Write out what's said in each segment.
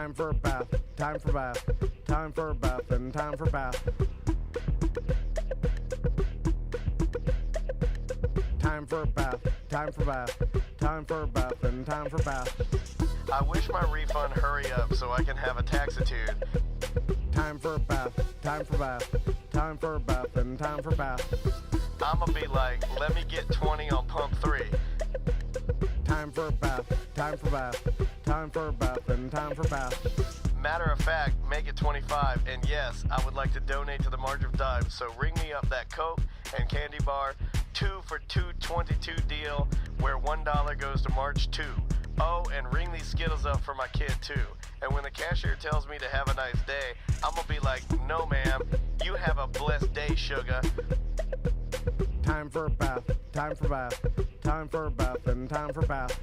Time for a bath, time for bath, time for a bath, and time for bath. Time for a bath, time for bath, time for a bath, and time for bath. I wish my refund hurry up so I can have a taxitude. Time for a bath, time for bath, time for a bath, and time for bath. I'ma be like, let me get 20 on pump 3. Time for a bath, time for bath, time for a bath, and time for bath. Matter of fact, make it 25, and yes, I would like to donate to the March of Dimes, so ring me up that Coke and candy bar 2 for $2.22 deal where $1 goes to March 2. Oh, and ring these Skittles up for my kid too. And when the cashier tells me to have a nice day, I'm gonna be like, no ma'am, you have a blessed day, sugar. Time for a bath, time for bath, time for a bath, and time for bath.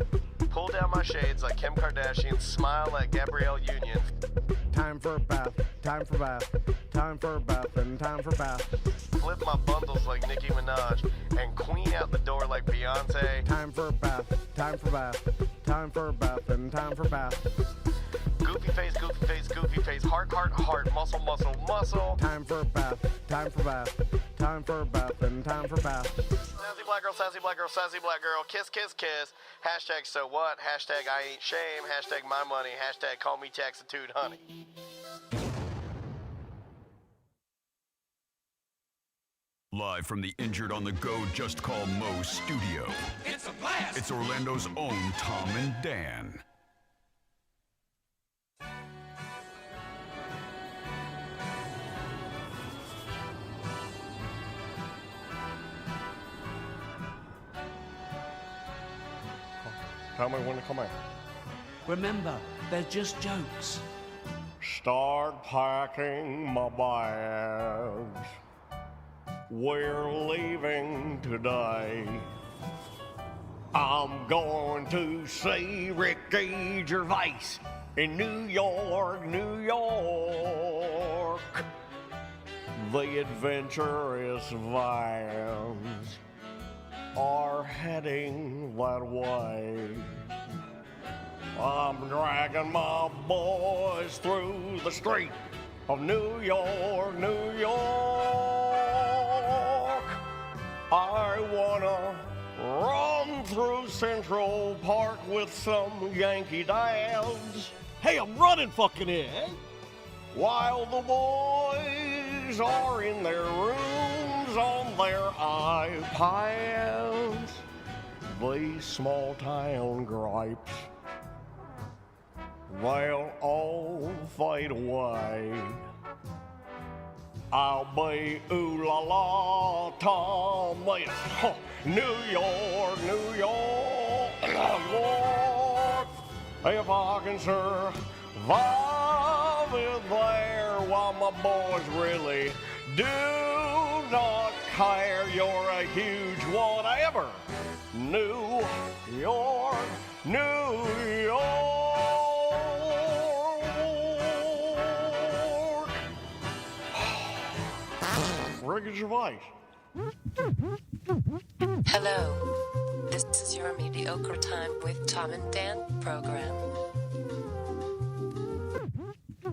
Pull down my shades like Kim Kardashian, smile like Gabrielle Union. Time for a bath, time for bath, time for a bath, and time for bath. Flip my bundles like Nicki Minaj and queen out the door like Beyonce. Time for a bath, time for bath, time for a bath, and time for bath. Goofy face, goofy face, goofy face, heart, heart, heart, muscle, muscle, muscle. Time for a bath, time for bath, time for a bath, and time for bath. Sassy black girl, sassy black girl, sassy black girl, kiss, kiss, kiss. Hashtag so what, hashtag I ain't shame, hashtag my money, hashtag call me taxitude honey. Live from the Injured on the Go Just Call Mo studio. It's a blast! It's Orlando's own Tom and Dan. Tell me when to come out. Remember, they're just jokes. Start packing my bags. We're leaving today. I'm going to see Ricky Gervais in New York, New York. The adventurous vans are heading that way. I'm dragging my boys through the street of New York, New York. I wanna run through Central Park with some Yankee dads. Hey, I'm running fucking in. While the boys are in their rooms on their iPads. These small town gripes, they'll all fade away. I'll be ooh la la Tom Mix. New York, New York, New York. If I can survive it there, while my boys really do not care. You're a huge whatever. New York, New York. Ricky Gervais. Hello. This is your Mediocre Time with Tom and Dan program.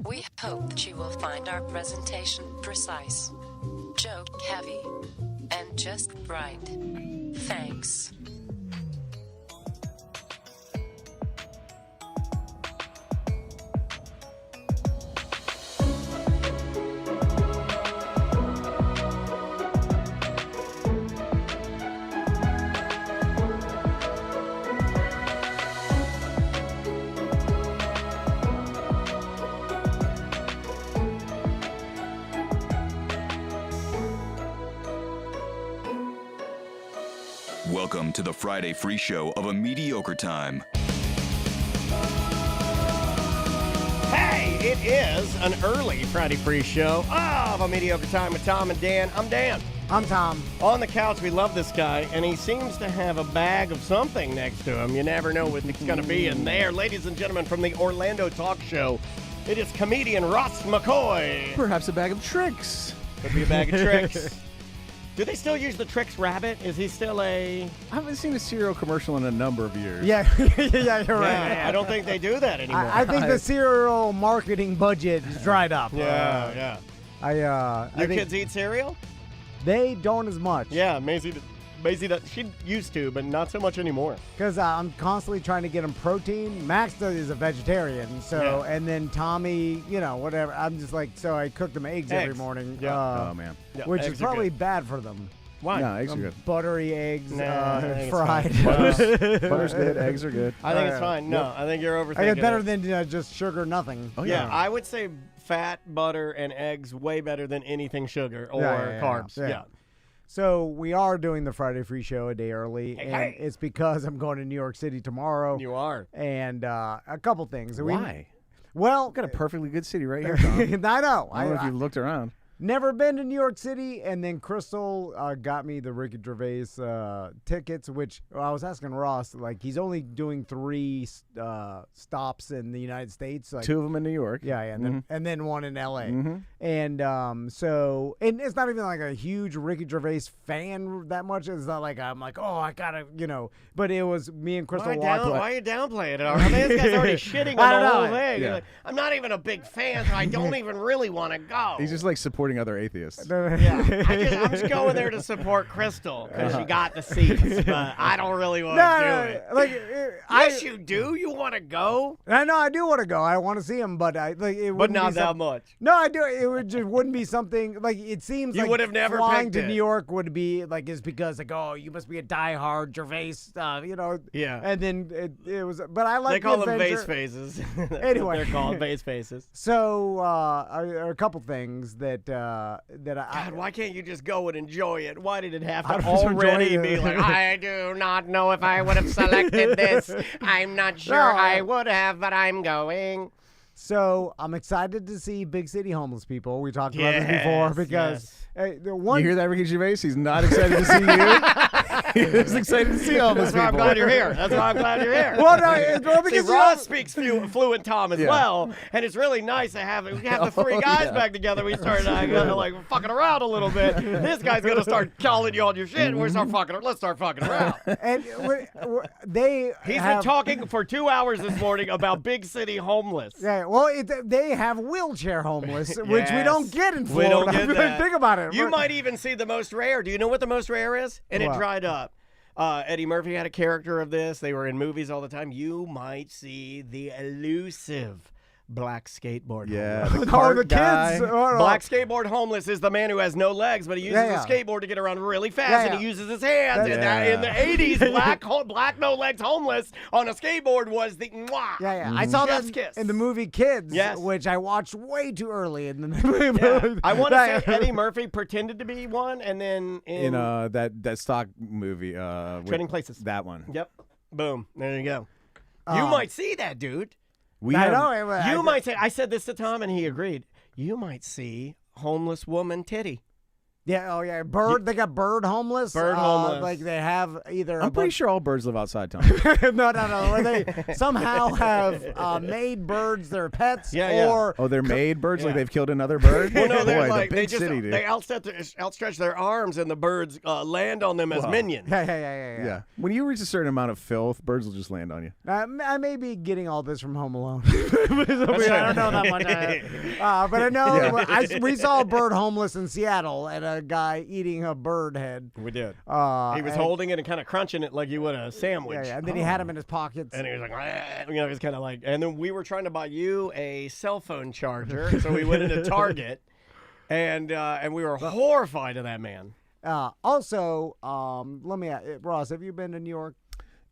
We hope that you will find our presentation precise, joke heavy, and just right. Thanks. Welcome to the Friday free show of A Mediocre Time. Hey, it is an early Friday free show of A Mediocre Time with Tom and Dan. I'm Dan. I'm Tom. On the couch, we love this guy, and he seems to have a bag of something next to him. You never know what it's going to be in there. Ladies and gentlemen, from the Orlando Talk Show, it is comedian Ross McCoy. Perhaps a bag of tricks. Could be a bag of tricks. Do they still use the Trix rabbit? Is he still a... I haven't seen a cereal commercial in a number of years. Yeah, yeah, you're right. Yeah, I don't think they do that anymore. I think the cereal marketing budget is dried up. Yeah. I Your think kids eat cereal? they don't as much. Yeah, Maisie does. She used to, but not so much anymore. Because I'm constantly trying to get them protein. Max is a vegetarian, so and then Tommy, whatever. I'm just like, so I cook them eggs every morning. Yeah. Oh, man. Yeah, which eggs is are probably good. bad for them. Why? No, eggs are good. Buttery eggs, Nah, I think it's fried. fine. Butter's good. Eggs are good. I think it's fine. No, I think you're overthinking I get better it. than just sugar, nothing. Oh, Yeah, I would say fat, butter, and eggs way better than anything sugar or carbs. Yeah. So we are doing the Friday Free Show a day early, and hey. it's because I'm going to New York City tomorrow. You are. And a couple things. Why? Well, We've got a perfectly good city right here, Tom. I know. I don't know if you've looked around. Never been to New York City, and then Crystal got me the Ricky Gervais tickets, which I was asking Ross, like, he's only doing 3 stops in the United States. Like, 2 of them in New York. Yeah, and then 1 in L.A. Mm-hmm. And so, and it's not even like a huge Ricky Gervais fan that much. It's not like I'm like, oh, I gotta, but it was me and Crystal walked. Why are you downplaying it? I mean, this guy's already shitting I on don't the whole know. thing. Yeah. Like, I'm not even a big fan, so I don't even really want to go. He's just like supporting other atheists. Yeah, I'm just going there to support Crystal because she got the seats, but I don't really want to do it. Like, Yes, you do. You want to go, I know I do want to go. I want to see him, but it but wouldn't not be that much. No, I do. It just wouldn't be something like it seems. You like would have never flying picked to it. New York would be like is because like you must be a diehard Gervais, Yeah. And then it was, but I like They call the them adventure. vase faces. That's Anyway. what they're called vase faces. So a couple things that God, why can't you just go and enjoy it? Why did it have I to was already enjoying be it. like, I do not know if I would have selected this. I'm not sure I would have, but I'm going. So I'm excited to see big city homeless people. We talked about this before because the one. You hear that, Ricky Gervais? He's not excited to see you. He's excited to see all those That's why I'm people. glad you're here. That's why I'm glad you're here. Well, no, because See, Ross speaks fluent Tom as Yeah. well, and it's really nice to have the 3 guys back together. We started like fucking around a little bit. This guy's gonna start calling you on your shit, and let's start fucking around. And He's been talking for 2 hours this morning about big city homeless. Yeah, well, they have wheelchair homeless, which we don't get in We Florida. don't get that. Think about it. You might even see the most rare. Do you know what the most rare is? And What? it dried up. Eddie Murphy had a character of this. They were in movies all the time. You might see the elusive black skateboard Yeah, homeless. the cart the guy. kids. Black skateboard homeless is the man who has no legs, but he uses a skateboard to get around really fast, and he uses his hands. In the 80s, black no legs homeless on a skateboard was the mwah. Yeah. I saw that Chef's kiss. in the movie Kids, Yes. which I watched way too early in the movie. I want to say Eddie Murphy pretended to be one, and then In that stock movie. Trading Places. That one. Yep. Boom. There you go. You might see that, dude. We I have- know. You might say, I said this to Tom, and he agreed. You might see homeless woman titty. Yeah. Oh yeah. Bird. They got bird homeless. Bird homeless. Like they have either. I'm pretty sure all birds live outside, Tom. no. Where they somehow have made birds their pets. Yeah. Or Oh, they're made birds? Like they've killed another bird? Well, no, they're Boy, like the big city, dude. they outstretch their arms, and the birds land on them as minions. Yeah. When you reach a certain amount of filth, birds will just land on you. I may be getting all this from Home Alone. I don't know that much. But I know we saw a bird homeless in Seattle and a guy eating a bird head. We did. He was and- holding it and kind of crunching it like you would a sandwich. Yeah. And then he had him in his pockets. And he was like, it was kind of like, and then we were trying to buy you a cell phone charger, so we went into Target, and we were horrified of that man. Also, let me ask, Ross, have you been to New York?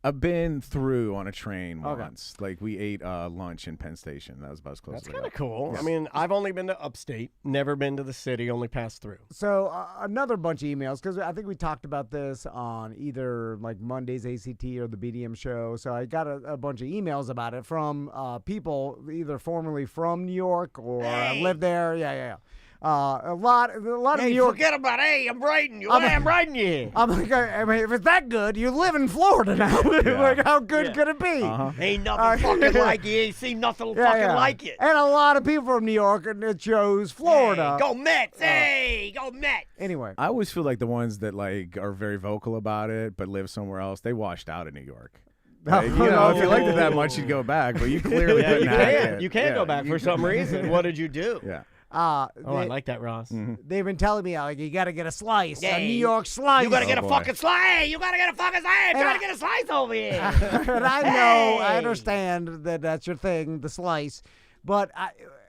I've been through on a train once. Like, we ate lunch in Penn Station. That was about as close That's as I kind of got. cool. I mean, I've only been to upstate, never been to the city, only passed through. So another bunch of emails, because I think we talked about this on either like Monday's ACT or the BDM show. So I got a bunch of emails about it from people either formerly from New York or lived there. Yeah. A lot of New York. Forget about I'm writing you. I'm writing you here. I'm like, I mean, if it's that good, you live in Florida now. Like, how good could it be? Ain't nothing fucking like it. You ain't seen nothing fucking like it. And a lot of people from New York chose Florida. Hey, go Mets. Hey, go Mets. Anyway. I always feel like the ones that like are very vocal about it but live somewhere else, they washed out in New York. Like, you know, if you liked it that much, you'd go back, but you clearly couldn't hack it. You can't go back for some reason. What did you do? Yeah. I like that, Ross. They've been telling me, like, you got to get a slice, a New York slice. You got to get a fucking slice. You got to get a fucking slice. Try to get a slice over here. And I know, I understand that that's your thing, the slice, but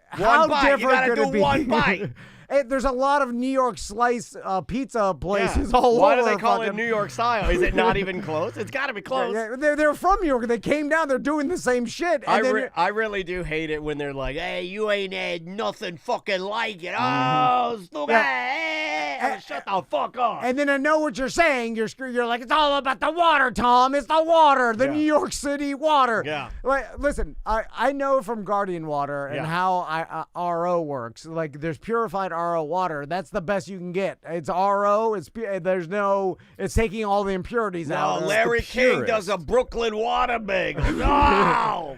how different could it be? One bite. There's a lot of New York slice pizza places all over. Why do they call it New York style? Is it not even close? It's got to be close. Yeah, they're from New York. They came down. They're doing the same shit. And I really do hate it when they're like, hey, you ain't had nothing fucking like it. Oh, stupid. Hey, shut the fuck up. And then I know what you're saying. You're like, it's all about the water, Tom. It's the water, the New York City water. Yeah. Like, listen, I know from Guardian Water and how RO works. Like, there's purified RO water. That's the best you can get. It's RO. It's taking all the impurities out. No, Larry King does a Brooklyn water bagel. No.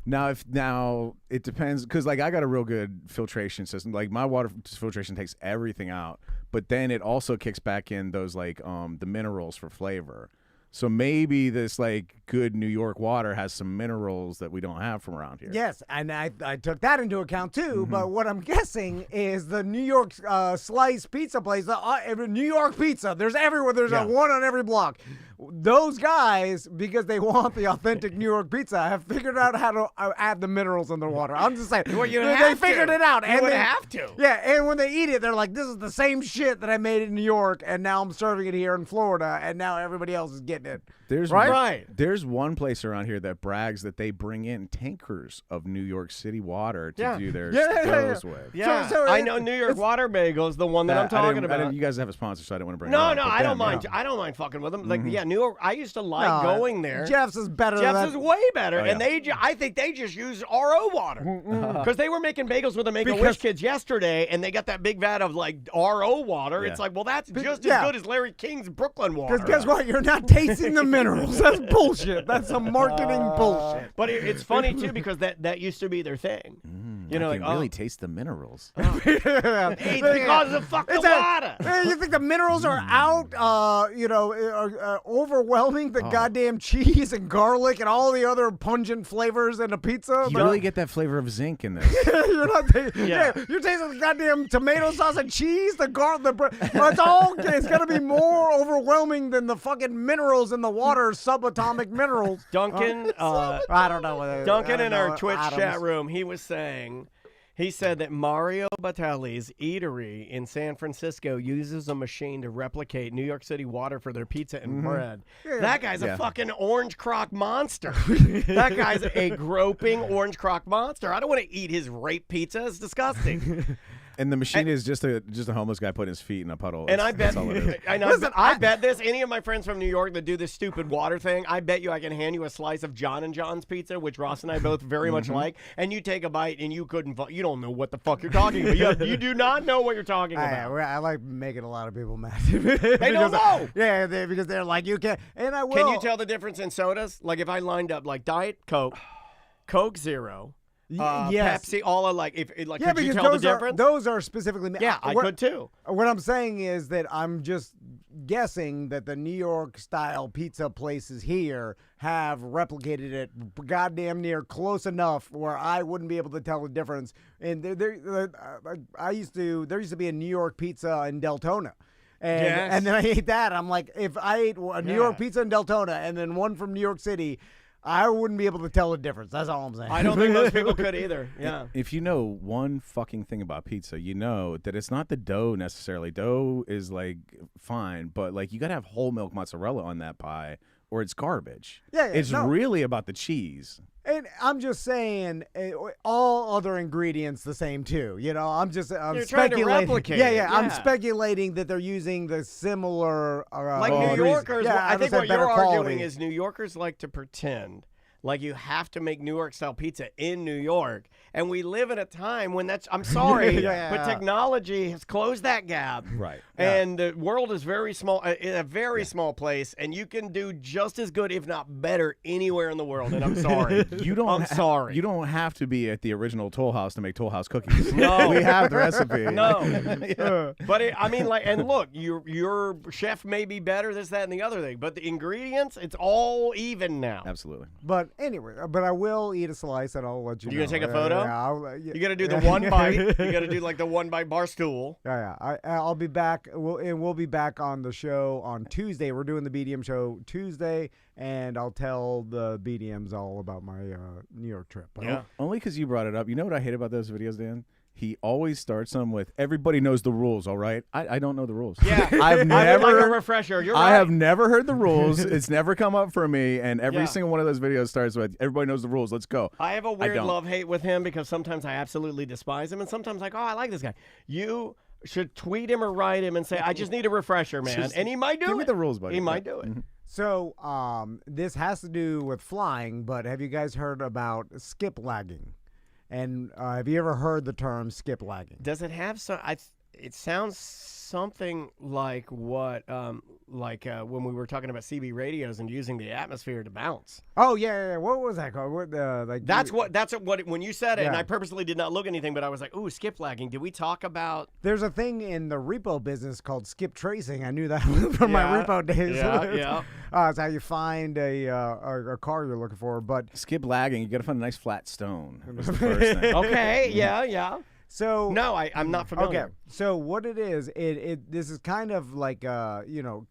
Now it depends, because like I got a real good filtration system. Like my water filtration takes everything out, but then it also kicks back in those like the minerals for flavor. So maybe this like good New York water has some minerals that we don't have from around here. Yes, and I took that into account too. But what I'm guessing is the New York slice pizza place, New York pizza. There's everywhere. There's a one on every block. Those guys, because they want the authentic New York pizza, have figured out how to add the minerals in their water. I'm just saying. Well, they figured it out. You would have to. Yeah, and when they eat it, they're like, this is the same shit that I made in New York, and now I'm serving it here in Florida, and now everybody else is getting it. There's right? There's one place around here that brags that they bring in tankers of New York City water to do their stoves with. Yeah, so I know New York water bagels, the one that I'm talking about. You guys have a sponsor, so I didn't want to bring it No, up. no, I don't mind. I don't mind fucking with them. Like, New York, I used to like going there. Jeff's is better. Jeff's is way better, and I think they just use RO water because they were making bagels with the Make-A-Wish kids yesterday, and they got that big vat of like RO water. It's like, well, that's just as good as Larry King's Brooklyn water. Because guess what? You're not tasting the minerals. That's bullshit. That's some marketing bullshit. But it's funny too because that used to be their thing. You know, like really taste the minerals. It's because of the fucking water. You think the minerals are out? Overwhelming the goddamn cheese and garlic and all the other pungent flavors in a pizza. You really get that flavor of zinc in this. You're not. You're tasting the goddamn tomato sauce and cheese. The garlic. It's gonna be more overwhelming than the fucking minerals in the water. Subatomic minerals. Duncan. I don't know. Duncan in our Twitch chat room. He said that Mario Batali's eatery in San Francisco uses a machine to replicate New York City water for their pizza and bread. Yeah. That guy's a fucking orange crock monster. That guy's a groping orange crock monster. I don't want to eat his rape pizza. It's disgusting. And the machine is just a homeless guy putting his feet in a puddle. And I bet, I bet this. Any of my friends from New York that do this stupid water thing, I bet you I can hand you a slice of John and John's pizza, which Ross and I both very much like, and you take a bite and you don't know what the fuck you're talking about. You do not know what you're talking about. I like making a lot of people mad. They don't know. Yeah, because they're like, you can't. And I will. Can you tell the difference in sodas? Like if I lined up like Diet Coke, Coke Zero. Yes. Pepsi, all of like, could you tell the difference? Those are specifically. Yeah, I could too. What I'm saying is that I'm just guessing that the New York style pizza places here have replicated it goddamn near close enough where I wouldn't be able to tell the difference. And there used to be a New York pizza in Deltona. And then I ate that. I'm like, if I ate a New York pizza in Deltona and then one from New York City, I wouldn't be able to tell the difference. That's all I'm saying. I don't think most people could either. Yeah. If you know one fucking thing about pizza, you know that it's not the dough necessarily. Dough is like fine, but like you gotta have whole milk mozzarella on that pie, or it's garbage. It's really about the cheese. And I'm just saying, all other ingredients the same too. You know, I'm speculating. Trying to replicate. Yeah. I'm speculating that they're using the similar. Like New Yorkers. I think what you're arguing is New Yorkers like to pretend like you have to make New York style pizza in New York. And we live in a time when I'm sorry, but technology has closed that gap. Right. And the world is very small, a very small place, and you can do just as good, if not better, anywhere in the world. And I'm sorry. I'm sorry. You don't have to be at the original Toll House to make Toll House cookies. No. We have the recipe. No. But and look, your chef may be better, this, that, and the other thing, but the ingredients, it's all even now. Absolutely. But anyway, I will eat a slice and I'll let you know. You gonna take a photo? Yeah, you gotta do the one bite. You gotta do like the one bite bar stool. Yeah. I'll be back. We'll be back on the show on Tuesday. We're doing the BDM show Tuesday, and I'll tell the BDMs all about my New York trip. Yeah. Only because you brought it up. You know what I hate about those videos, Dan? He always starts them with, everybody knows the rules, all right? I don't know the rules. Yeah. I've never, like a refresher. You're right. I have never heard the rules. It's never come up for me, and every single one of those videos starts with, everybody knows the rules, let's go. I have a weird love-hate with him because sometimes I absolutely despise him, and sometimes like, oh, I like this guy. You should tweet him or write him and say, I just need a refresher, man. And he might do it. Give me the rules, buddy. He might do it. Mm-hmm. So this has to do with flying, but have you guys heard about skip lagging? And have you ever heard the term skip lagging? Does it have some? It sounds something like what, when we were talking about CB radios and using the atmosphere to bounce. Oh yeah. What was that called? What, that's what when you said it, and I purposely did not look anything, but I was like, ooh, skip lagging. Did we talk about? There's a thing in the repo business called skip tracing. I knew that from my repo days. Yeah. It's how you find a car you're looking for. But skip lagging, you got to find a nice flat stone. Was the first thing. Okay. Yeah. So no, I'm not familiar. Okay, so what it is, this is kind of like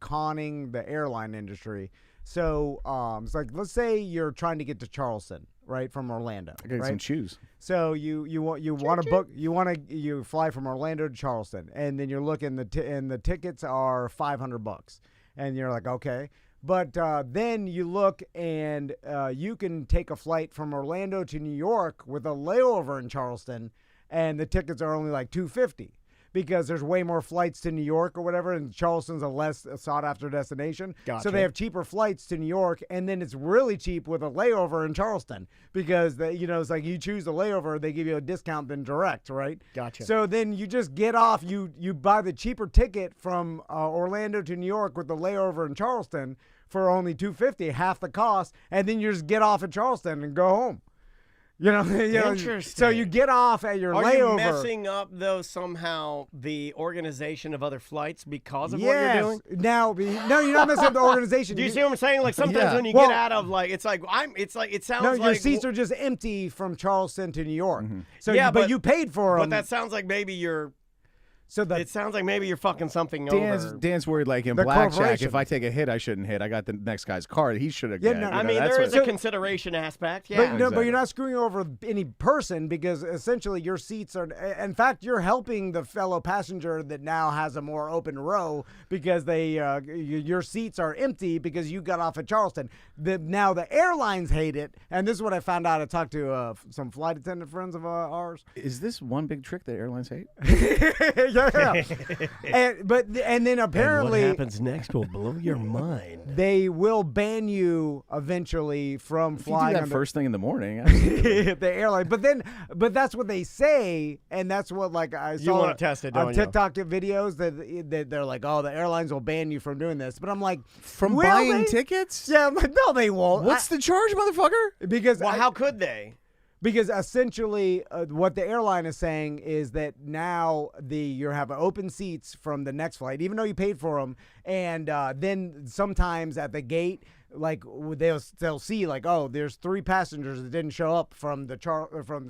conning the airline industry. So it's like, let's say you're trying to get to Charleston, right, from Orlando. I got some shoes. So you want to book, you fly from Orlando to Charleston, and then you're looking and the tickets are $500, and you're like, okay. But then you look and you can take a flight from Orlando to New York with a layover in Charleston, and the tickets are only like $250 because there's way more flights to New York or whatever, and Charleston's a less sought-after destination. Gotcha. So they have cheaper flights to New York, and then it's really cheap with a layover in Charleston because it's like you choose the layover, they give you a discount than direct, right? Gotcha. So then you just get off, you buy the cheaper ticket from Orlando to New York with the layover in Charleston for only $250, half the cost, and then you just get off at Charleston and go home. Interesting. So you get off at your layover. Are you messing up, though, somehow the organization of other flights because of what you're doing? No, you're not messing up the organization. Do you see what I'm saying? Like sometimes when you get out of it sounds like your seats are just empty from Charleston to New York. Mm-hmm. So but you paid for them. But that sounds like maybe you're. So it sounds like maybe you're fucking something over. Dan's worried like in blackjack. If I take a hit, I shouldn't hit. I got the next guy's card. He should have. I mean, there is a consideration aspect. Yeah, but you're not screwing over any person because essentially your seats are. In fact, you're helping the fellow passenger that now has a more open row because your seats are empty because you got off at Charleston. Now the airlines hate it, and this is what I found out. I talked to some flight attendant friends of ours. Is this one big trick that airlines hate? Yeah. and then apparently and what happens next will blow your mind. They will ban you eventually from flying. You do that first thing in the morning. The airline. But that's what they say, and that's what I saw. You want to test it, don't on TikTok videos that they're like, oh, the airlines will ban you from doing this. But I'm like, from buying tickets? Yeah, I'm like, no, they won't. What's the charge, motherfucker? Because how could they? Because essentially what the airline is saying is that now you have open seats from the next flight, even though you paid for them. And then sometimes at the gate, they'll see there's 3 passengers that didn't show up from the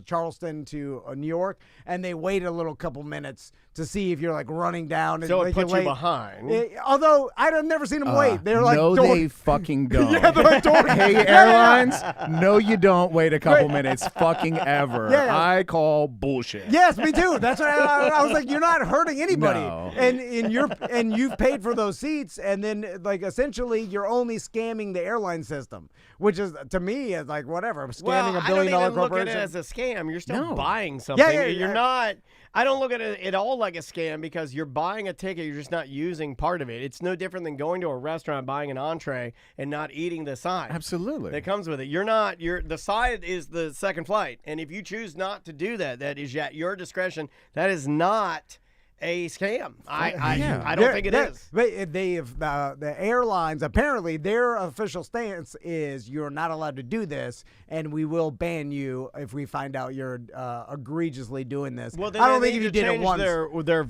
Charleston to New York, and they wait a little couple minutes to see if you're running down. So and it puts you behind. Although I've never seen them wait. They're like, no, they fucking don't. Yeah, they're like, hey, airlines, no, you don't wait a couple minutes fucking ever. Yeah. I call bullshit. Yes, me too. That's what I was like, you're not hurting anybody. No. And you've paid for those seats, and then essentially you're only scamming using the airline system, which is to me is like whatever. I'm scamming a $1 billion I don't even corporation. look at it as a scam. You're still buying something. You're not. I don't look at it at all like a scam because you're buying a ticket. You're just not using part of it. It's no different than going to a restaurant, buying an entree, and not eating the side. Absolutely. That comes with it. The side is the second flight, and if you choose not to do that, that is at your discretion. That is not a scam. I don't think it is. The airlines, apparently their official stance is you're not allowed to do this, and we will ban you if we find out you're egregiously doing this. Well, then I don't they think if need you to did it change once. their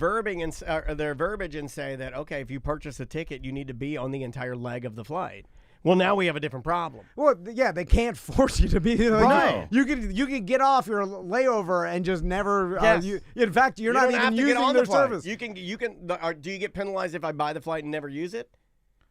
verbiage and say that, okay, if you purchase a ticket, you need to be on the entire leg of the flight. Well, now we have a different problem. Well, yeah, they can't force you to be like, Right. You can get off your layover and just never. Yes. In fact, you're You not don't have even to get using on their the flight. service. You can. Do you get penalized if I buy the flight and never use it?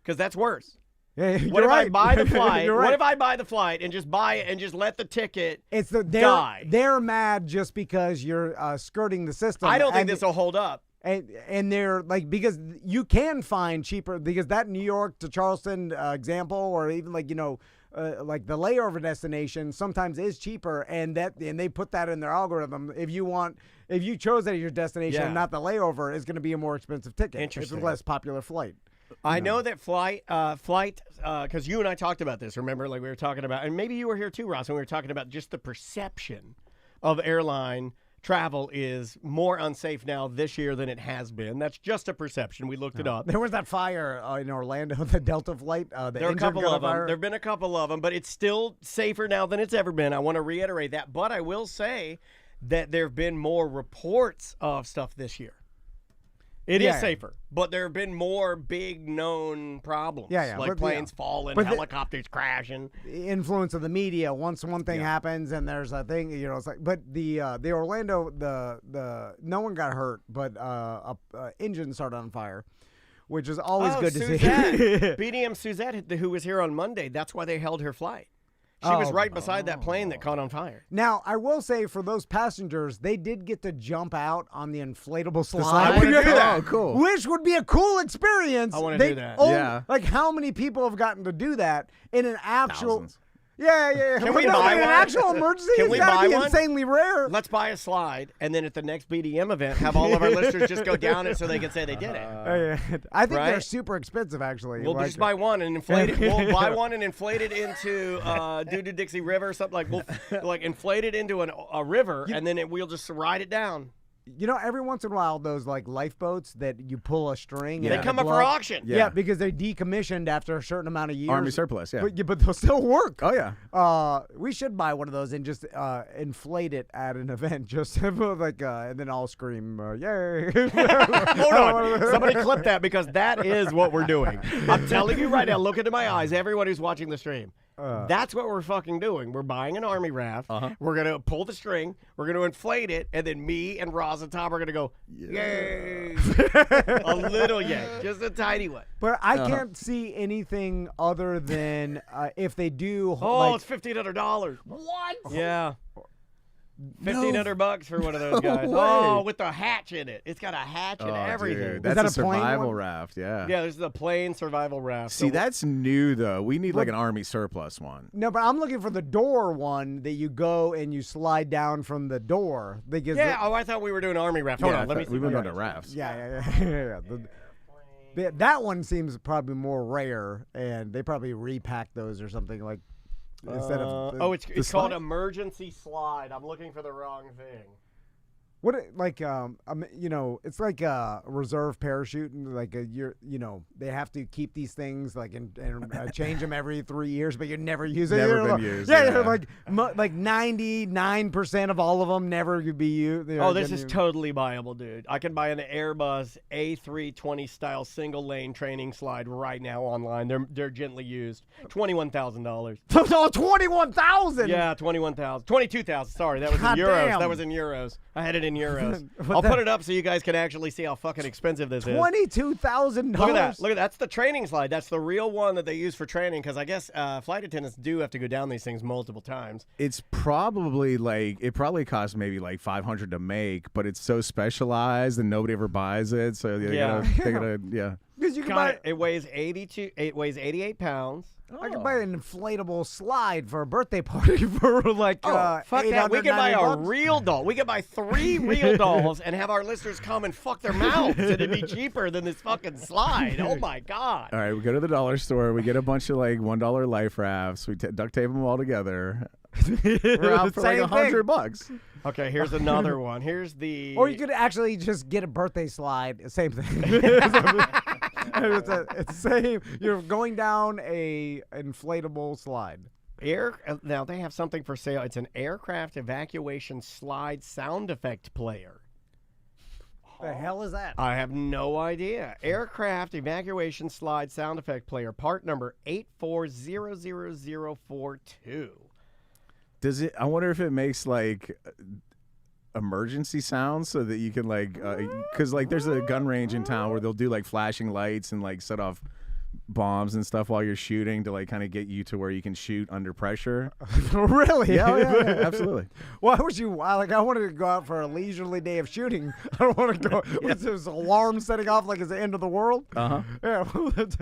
Because that's worse. Yeah, What if I buy the flight? You're right. What if I buy the flight and just buy it and just let the ticket die? They're mad just because you're skirting the system. I don't think this will hold up. And they're like, because you can find cheaper, because that New York to Charleston example, or even like, like the layover destination sometimes is cheaper, and they put that in their algorithm. If you chose that as your destination and not the layover, it's going to be a more expensive ticket. Interesting. It's a less popular flight. I know that flight, because you and I talked about this, remember, like we were talking about, and maybe you were here too, Ross, when we were talking about just the perception of airline travel is more unsafe now this year than it has been. That's just a perception. We looked it up. There was that fire in Orlando, the Delta flight. There are a couple of them. There have been a couple of them, but it's still safer now than it's ever been. I want to reiterate that. But I will say that there have been more reports of stuff this year. It is safer, but there have been more big known problems. Like planes falling, helicopters crashing. The influence of the media. Once one thing happens and there's a thing, it's like. But the Orlando, the no one got hurt, but a engine started on fire, which is always good to see. BDM Suzette, who was here on Monday, that's why they held her flight. She was right beside that plane that caught on fire. Now, I will say for those passengers, they did get to jump out on the inflatable slide. I want to do that. Oh, cool. Which would be a cool experience. I want to do that. Like, how many people have gotten to do that in an actual... Thousands. Yeah. Can we buy an one? actual emergency? Can It's we gotta buy be one? insanely rare. Let's buy a slide, and then at the next BDM event, have all of our listeners just go down it so they can say they did it. I think they're Right? super expensive, actually. We'll just buy one and inflate it. We'll buy one and inflate it into Doo-Doo Dixie River or something. Like we'll like inflate it into a river, and then we'll just ride it down. Every once in a while, those like lifeboats that you pull a string. They and come up for auction. Yeah, because they're decommissioned after a certain amount of years. Army surplus, yeah. But they'll still work. Oh, yeah. We should buy one of those and just inflate it at an event, just like, and then I'll scream, "Yay!" Hold on, somebody clip that because that is what we're doing. I'm telling you right now. Look into my eyes, everyone who's watching the stream. That's what we're fucking doing. We're buying an army raft. We're going to pull the string. We're going to inflate it. And then me and Roz and Tom are going to go, yay. A little yay. Just a tiny one. But I can't see anything other than if they do. Oh, it's $1,500. What? Yeah. $1,500 for one of those guys. way. Oh, with the hatch in it. It's got a hatch and everything. Dude, that's that a a plane survival one? raft, yeah. Yeah, this is a plane survival raft. See, that's new, though. We need like an Army surplus one. No, but I'm looking for the door one that you go and you slide down from the door. Because I thought we were doing army raft. Hold on, let me see. We moved on to rafts. Yeah. That one seems probably more rare, and they probably repack those or something like instead of. It's called emergency slide. I'm looking for the wrong thing. What it's like a reserve parachute, and like they have to keep these things like and change them every 3 years, but you never use it. Never been used. Yeah, like 99% of all of them never could be used. Oh, this is totally viable, dude. I can buy an Airbus A320 style single lane training slide right now online. They're gently used. $21,000. Oh, 21,000. Yeah, 21,000. 22,000. Sorry, that was God in euros. damn. That was in euros. I had it in euros. I'll put it up so you guys can actually see how fucking expensive this is. $22,000. Look at that. Look at that. That's the training slide. That's the real one that they use for training because I guess flight attendants do have to go down these things multiple times. It's probably it probably costs maybe like $500 to make, but it's so specialized and nobody ever buys it. So they gotta. because you can buy. It weighs 82. It weighs 88 pounds. I could buy an inflatable slide for a birthday party for like Fuck that. We could buy a $890. real doll. We could buy 3 real dolls and have our listeners come and fuck their mouths. It'd be cheaper than this fucking slide. Oh my god. All right, we go to the dollar store. We get a bunch of like $1 life rafts. We duct tape them all together. We're out for like Same thing. $100. Okay, here's another one. Here's the. Or you could actually just get a birthday slide. Same thing. It's same. You're going down a inflatable slide. Now they have something for sale. It's an aircraft evacuation slide sound effect player. The hell is that? I have no idea. Aircraft evacuation slide sound effect player, part number 8400042. Does it? I wonder if it makes like emergency sounds so that you can like, because like there's a gun range in town where they'll do like flashing lights and like set off bombs and stuff while you're shooting to like kind of get you to where you can shoot under pressure. Really? Yeah, absolutely. Why would you? I wanted to go out for a leisurely day of shooting. I don't want to go with this alarm setting off like it's the end of the world. Yeah.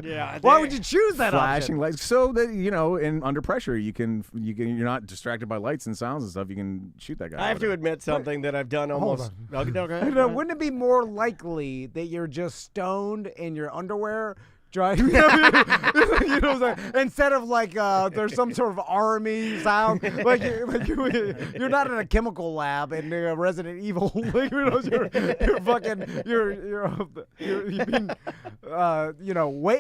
Yeah. Why would you choose that Flashing option? lights so that in under pressure you're not distracted by lights and sounds and stuff. You can shoot that guy. I have to admit something that I've done almost. Okay, go ahead. Wouldn't it be more likely that you're just stoned in your underwear? Driving, you know what I'm saying? Instead of like there's some sort of army sound, you're not in a chemical lab in Resident Evil. Like, you're being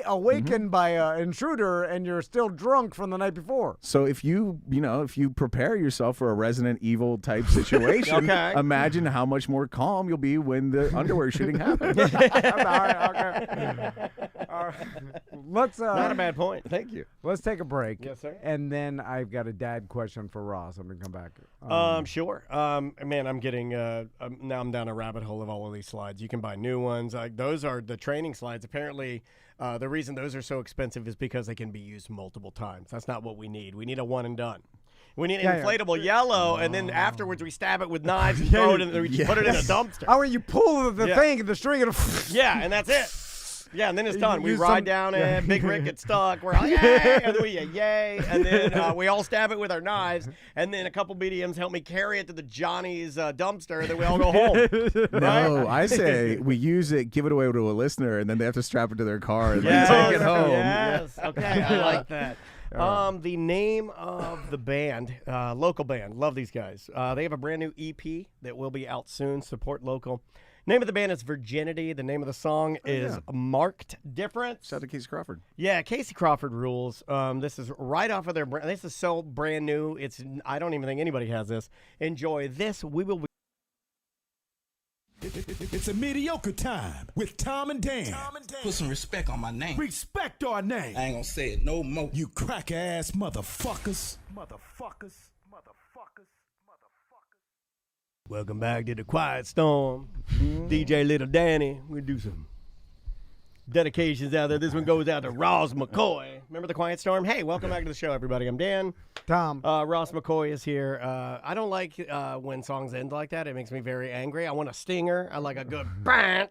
awakened by an intruder and you're still drunk from the night before. So if you prepare yourself for a Resident Evil type situation, imagine how much more calm you'll be when the underwear shooting happens. All right. Let's Not a bad point. Thank you. Let's take a break. Yes, sir. And then I've got a dad question for Ross. I'm gonna come back. Sure. Man, I'm getting now I'm down a rabbit hole of all of these slides. You can buy new ones. Those are the training slides. Apparently, the reason those are so expensive is because they can be used multiple times. That's not what we need. We need a one and done. We need an inflatable yellow, and then afterwards we stab it with knives and throw it in, put it in a dumpster. Oh, when you pull the thing, the string, and yeah, and that's it. Yeah, and then it's done. We ride down it. Big Rick gets stuck. We're all yay, and then we yay, and then we all stab it with our knives, and then a couple BDMs help me carry it to the Johnny's dumpster, and then we all go home. No, I say we use it, give it away to a listener, and then they have to strap it to their car and take it home. Yes, okay, I like that. The name of the band, local band, love these guys. They have a brand new EP that will be out soon. Support local. Name of the band is Virginity. The name of the song is Marked Difference. Shout out to Casey Crawford. Yeah, Casey Crawford rules. This is right off of their brand. This is so brand new. I don't even think anybody has this. Enjoy this. We will be. It's a mediocre time with Tom and Dan. Put some respect on my name. Respect our name. I ain't gonna say it no more. You crack-ass motherfuckers. Welcome back to the Quiet Storm. DJ Little Danny. We'll do some dedications out there. This one goes out to Ross McCoy. Remember the Quiet Storm? Hey, welcome back to the show, everybody. I'm Dan. Tom. Ross McCoy is here. I don't like when songs end like that. It makes me very angry. I want a stinger. I like a good bang.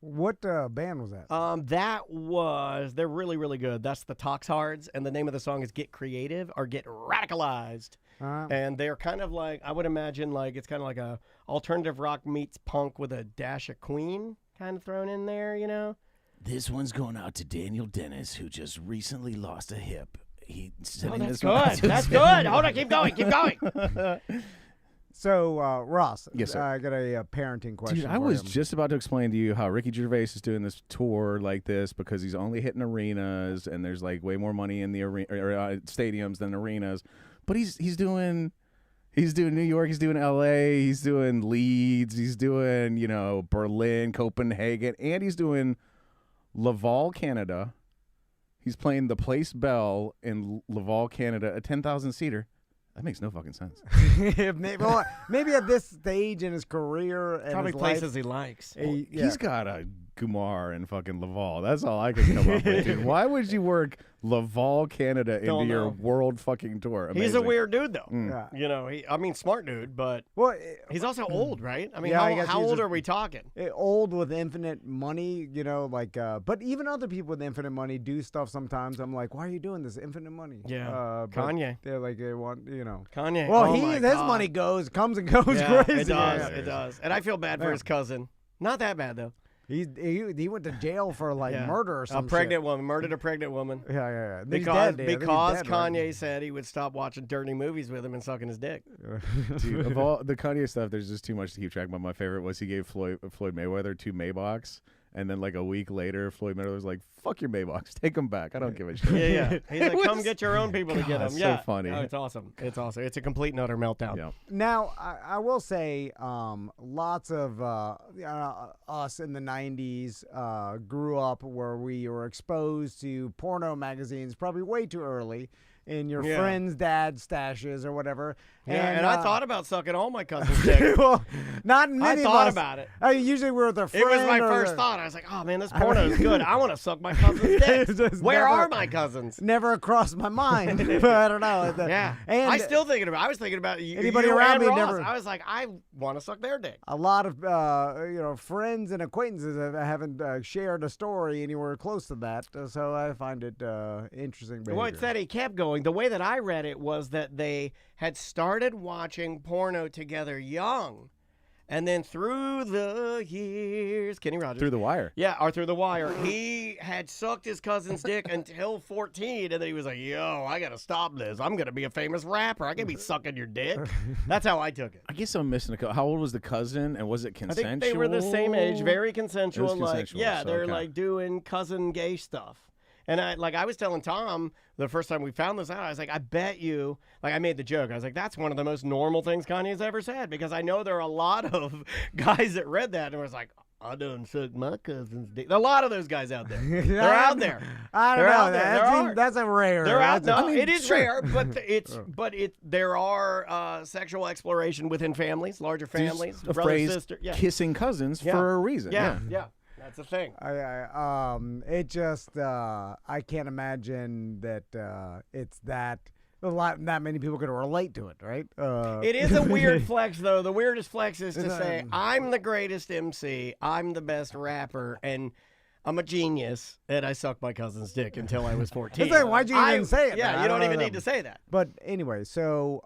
What band was that? They're really, really good. That's the Toxhards, and the name of the song is Get Creative or Get Radicalized. And they're kind of like, I would imagine like it's kind of like a alternative rock meets punk with a dash of Queen kind of thrown in there, you know? This one's going out to Daniel Dennis, who just recently lost a hip. That's good. That's good. Hold on. Keep going. Keep going. So, Ross, yes, sir. I got a parenting question. Dude, I was just about to explain to you how Ricky Gervais is doing this tour like this because he's only hitting arenas and there's like way more money in the stadiums than arenas. But he's doing New York, he's doing LA, he's doing Leeds, he's doing, Berlin, Copenhagen, and he's doing Laval, Canada. He's playing the Place Bell in Laval, Canada, a 10,000-seater. That makes no fucking sense. Maybe at this stage in his career and probably his places life, he likes. He's got a Kumar and fucking Laval. That's all I could come up with, dude. Why would you work Laval, Canada into your world fucking tour? Amazing. He's a weird dude, though. Yeah. You know, smart dude, but he's also old, right? I mean, Yeah, how old are we talking? Old with infinite money, you know, like, but even other people with infinite money do stuff sometimes. I'm like, why are you doing this? Infinite money. Yeah. but Kanye. They're like, they want, you know. Kanye. Well, his his money comes and goes crazy. It does. It does. And I feel bad for his cousin. Not that bad, though. He went to jail for like murder or something. A pregnant woman. Murdered a pregnant woman. Yeah. Because He's dead, Kanye right? said he would stop watching dirty movies with him and sucking his dick. Dude, of all the Kanye stuff, there's just too much to keep track of. My favorite was he gave Floyd Mayweather 2 Maybachs. And then, like, a week later, Floyd Mayweather was like, fuck your Maybachs. Take them back. I don't give a shit. Yeah. He's like, come get your own people to get them. So funny. Oh, it's awesome. It's a complete and utter meltdown. Yeah. Now, I will say lots of us in the 90s grew up where we were exposed to porno magazines probably way too early in your friends' dad's stashes or whatever. Yeah, and I thought about sucking all my cousin's dick. Well, not many I thought of us. about it. Usually we're with a friend. It was my first thought. I was like, oh, man, this porno is good. I want to suck my cousin's dick. Where are my cousins? Never crossed my mind. But I don't know. Yeah. And I was thinking about you, anybody you around and me Ross. never. I was like, I want to suck their dick. A lot of friends and acquaintances haven't shared a story anywhere close to that, so I find it interesting behavior. Well, it's that he kept going. The way that I read it was that they had started watching porno together young, and then through the years, Kenny Rogers. Through the wire. Yeah, or through the wire. He had sucked his cousin's dick until 14, and then he was like, yo, I got to stop this. I'm going to be a famous rapper. I can't be sucking your dick. That's how I took it. I guess I'm missing How old was the cousin, and was it I consensual? think they were the same age, very consensual. It was consensual, they're okay. like doing cousin gay stuff. And I was telling Tom the first time we found this out, I was like, I bet you, I made the joke. I was like, that's one of the most normal things Kanye's ever said, because I know there are a lot of guys that read that and was like, I done suck my cousin's dick. A lot of those guys out there. They're out there. I don't They're know. out there. That's a rare. They're out. That's No, it is sure. rare, but there are sexual exploration within families, larger families, a brother, phrase, sister. Yeah. kissing cousins for a reason. Yeah. That's a thing. It just I can't imagine that it's that many people could relate to it, right? It is a weird flex, though. The weirdest flex is to say, I'm the greatest MC, I'm the best rapper, and I'm a genius, and I sucked my cousin's dick until I was 14. It's like, why'd you even say it? Yeah, you don't even need to say that. But anyway, so,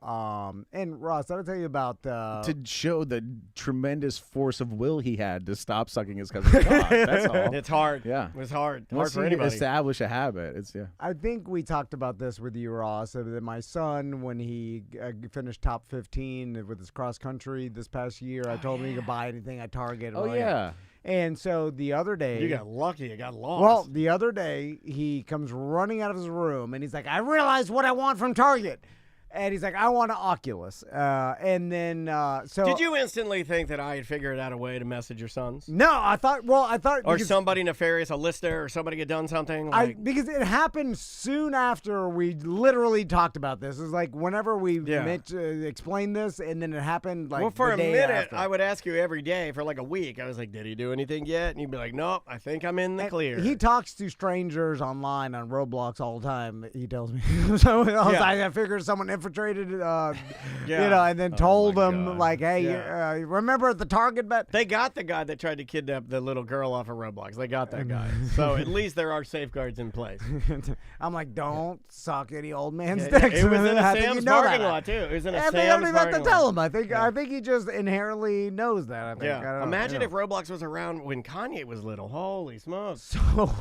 and Ross, I'll tell you about... to show the tremendous force of will he had to stop sucking his cousin's cock. That's all. It's hard. Yeah. It's hard. Once for you anybody. establish a habit, it's, I think we talked about this with you, Ross, that my son, when he finished top 15 with his cross country this past year, I told him he could buy anything at Target. Oh, yeah. And so the other day... You got lucky. You got lost. Well, the other day, he comes running out of his room, and he's like, I realized what I want from Target. And he's like, I want an Oculus. And then, so... Did you instantly think that I had figured out a way to message your sons? No, I thought... Or somebody nefarious, a listener, or somebody had done something? Because it happened soon after we literally talked about this. It was like whenever we explained this, and then it happened like for the a day minute, after. I would ask you every day for like a week. I was like, did he do anything yet? And you'd be like, nope, I think I'm in the clear. He talks to strangers online on Roblox all the time, he tells me. So I figured someone infiltrated, and then told them, like, hey, remember at the Target bet? They got the guy that tried to kidnap the little girl off of Roblox. They got that guy. So at least there are safeguards in place. I'm like, don't suck any old man's Yeah, dicks. it was in a I think Sam's you know parking that. lot, too. It was in a And Sam's they don't even have to parking tell lot. him. I think he just inherently knows that. I think. Yeah. I don't know, Imagine if Roblox was around when Kanye was little. Holy smokes. So,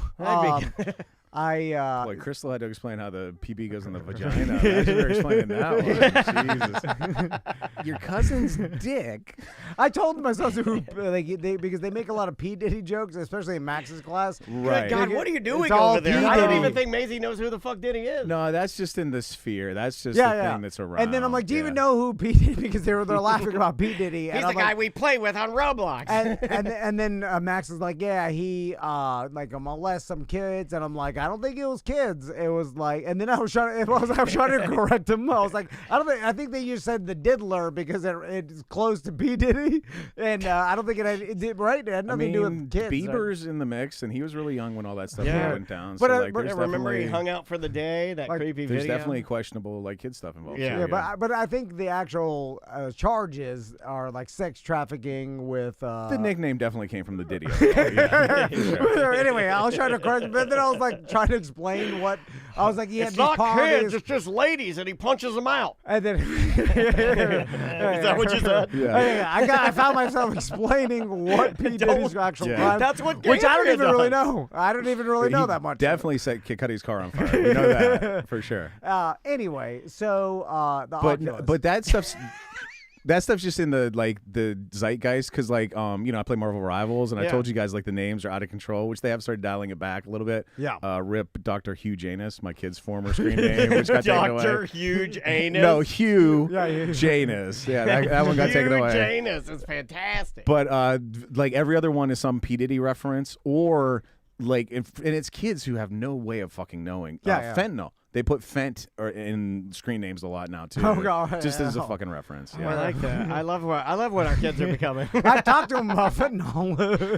Boy, Crystal had to explain how the PB goes in the vagina. Imagine her explaining that one. Jesus. Your cousin's dick. I told myself because they make a lot of P. Diddy jokes, especially in Max's class. Right. God, what are you doing It's all over there? P. I don't Diddy. even think Maisie knows who the fuck Diddy is. No, that's just in the sphere. That's just the thing that's around. And then I'm like, do you even know who P. Diddy? Because they're laughing about P. Diddy. He's the guy we play with on Roblox. And then Max is like, yeah, he molests some kids, and I'm like, I don't think it was kids. It was like, and then I was trying to correct him. I was like, I think they just said the diddler because it's close to P. Diddy, and I don't think it did right. It had nothing to do with kids. Bieber's in the mix, and he was really young when all that stuff went down. But, so, like, But remember he hung out for the day, that creepy there's video? definitely questionable like kid stuff involved. Yeah, but I think the actual charges are like sex trafficking with. The nickname definitely came from the Diddy. Anyway, I was trying to correct, but then I was like trying to explain what I was like. It's not kids, it's just ladies, and he punches them out. And then is that what you said? Yeah. I found myself explaining what P. Diddy's actual crime. That's what which I don't Gabriel even really does. know. I don't even really know that much. Definitely set Kid Cudi's car on fire. We know that for sure. Anyway, so the Oculus. But that stuff's just in the zeitgeist because I play Marvel Rivals and I told you guys like the names are out of control, which they have started dialing it back a little bit. Yeah. Rip Dr. Hugh Janus, my kid's former screen name, which got taken away. Dr. Huge Anus. No, Hugh Janus. Yeah, that one got taken away. Huge Janus is fantastic. But like every other one is some P. Diddy reference or like, and it's kids who have no way of fucking knowing. Fentanyl. They put fent in screen names a lot now too. Oh God! Just as a fucking reference. Yeah. I like that. I love what our kids are becoming. I talked to them about fentanyl.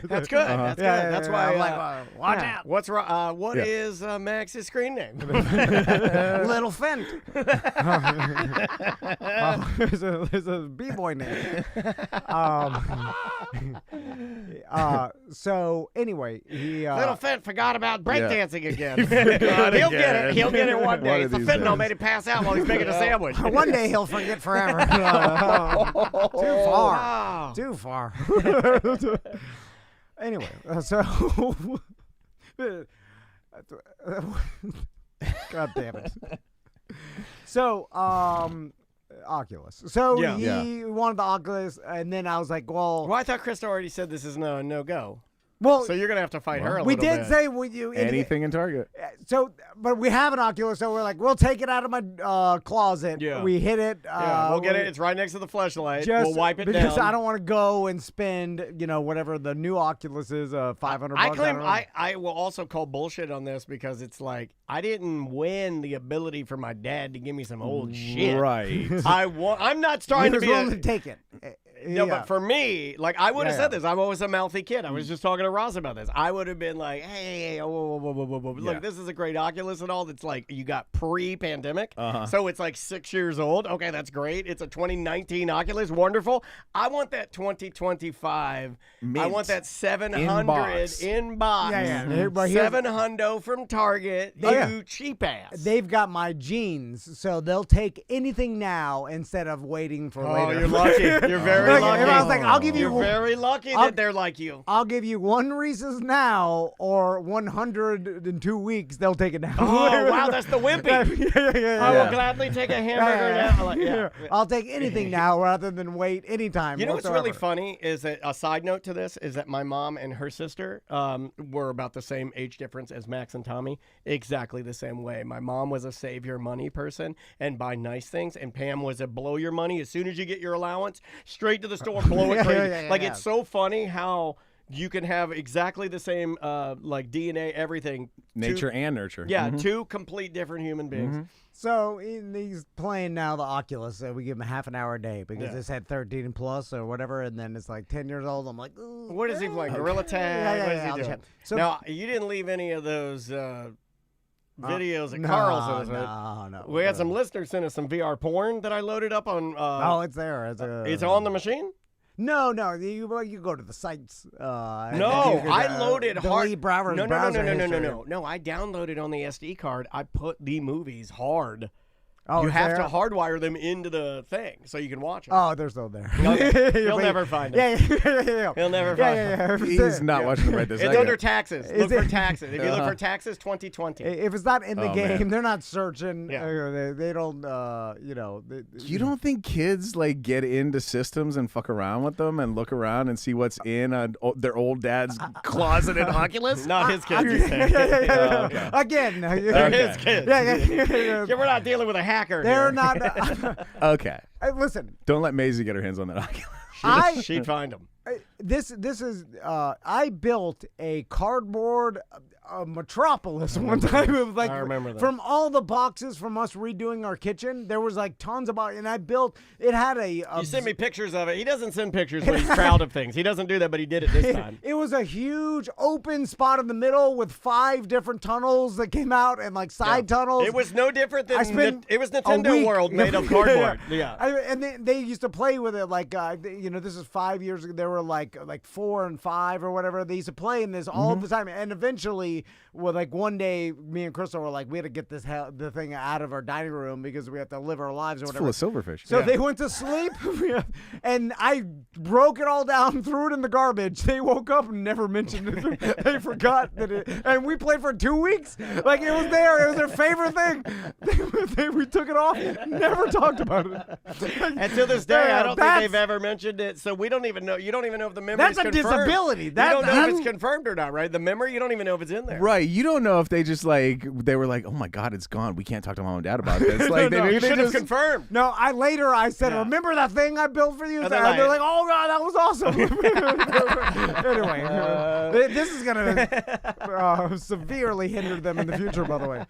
That's good. That's good. That's why. I'm like, watch out. What's wrong? What is Max's screen name? Little Fent. There's a b-boy name. So anyway, he Little Fent forgot about breakdancing again. He'll get it. He'll get it one day. The fentanyl made him pass out while he's making a sandwich. One day he'll forget forever. Too far. Too far. Anyway, so God damn it. So, Oculus. So he wanted the Oculus, and then I was like, well, I thought Krista already said this is no go. Well, so you're gonna have to fight her a we little bit. did say would you anything in Target. So, but we have an Oculus, so we're like, we'll take it out of my closet. Yeah. We hit it. We'll get it. It's right next to the fleshlight. Just We'll wipe it because down. I don't want to go and spend, whatever the new Oculus is, $500. I claim I will also call bullshit on this because it's like I didn't win the ability for my dad to give me some old shit. Right. I'm not trying to be willing to take it. No, but for me, like I would have said this. I'm always a mouthy kid. I was just talking to Ross about this. I would have been like, hey, whoa. Look, this is a great Oculus and all. That's like you got pre-pandemic. So it's like 6 years old. Okay, that's great. It's a 2019 Oculus. Wonderful. I want that 2025. Mint. I want that 700 in box. Yeah. But 700 from Target. You cheap ass. They've got my genes, so they'll take anything now instead of waiting for later. Oh, you're lucky. You're very lucky. I was like, I'll give you. You're very lucky that they're like you. I'll give you one Reese's now, or 102 weeks. They'll take it now. Oh wow, that's the wimpy. I will gladly take a hamburger now. I'll take anything now rather than wait anytime. You know whatsoever. what's really funny is that a side note to this is that my mom and her sister were about the same age difference as Max and Tommy, exactly the same way. My mom was a save your money person and buy nice things, and Pam was a blow your money as soon as you get your allowance. Straight to the store, blow it crazy. It's so funny how you can have exactly the same like DNA, everything. Nature and nurture. Yeah, two complete different human beings. So he's playing now the Oculus. So we give him half an hour a day because it's at 13 plus or whatever, and then it's like 10 years old. I'm like, ooh, what is he playing? Gorilla Tag? What is he doing? So now you didn't leave any of those videos at Carl's. No. We had some listeners send us some VR porn that I loaded up on. It's there. It's on the machine? No. You go to the sites. No, I loaded hard. No. I downloaded on the SD card. I put the movies hard. Oh, you have to hardwire them into the thing so you can watch them. Oh, they're still there. Okay. You'll never find them. Yeah. He'll never find them. He's not watching them right this second. It's under taxes. Look for taxes. If you look for taxes, 2020. If it's not in the game, man. they're not searching. Yeah. They don't, You don't think kids like get into systems and fuck around with them and look around and see what's in their old dad's closeted Oculus? Not his kids. You said. Okay. Again. They're his kids. Yeah. We're not dealing with a hacker. They're here. not. Okay. Listen. Don't let Maisie get her hands on that Oculus. She'd find them. this is I built a cardboard metropolis one time. It was like I remember that. from all the boxes from us redoing our kitchen, there was like tons of boxes, and I built. It had a. You send me pictures of it. He doesn't send pictures when he's proud of things. He doesn't do that, but he did it this time. It was a huge open spot in the middle with 5 different tunnels that came out and like side tunnels. It was no different than it was a Nintendo week- World made of cardboard. Yeah. And they used to play with it like this is 5 years ago. There were like 4 and 5 or whatever. They used to play in this all the time, and eventually, well, like one day, me and Crystal were like, we had to get the thing out of our dining room because we have to live our lives or It's whatever. full of silverfish. So they went to sleep, and I broke it all down, threw it in the garbage. They woke up and never mentioned it. They forgot that it, and we played for 2 weeks. Like it was there. It was their favorite thing. We took it off, never talked about it. And to this day, I don't think they've ever mentioned it. So we don't even know. You don't even know if the memory is That's a confirmed. disability. You don't know if it's confirmed or not, right? The memory, you don't even know if it's in there. Right, you don't know if they just they were like, oh my God, it's gone. We can't talk to mom and dad about this. Like No, they You should have just confirmed. No, I said, remember that thing I built for you? And And they're they're like- like, oh God, that was awesome. Anyway, this is gonna severely hinder them in the future. By the way,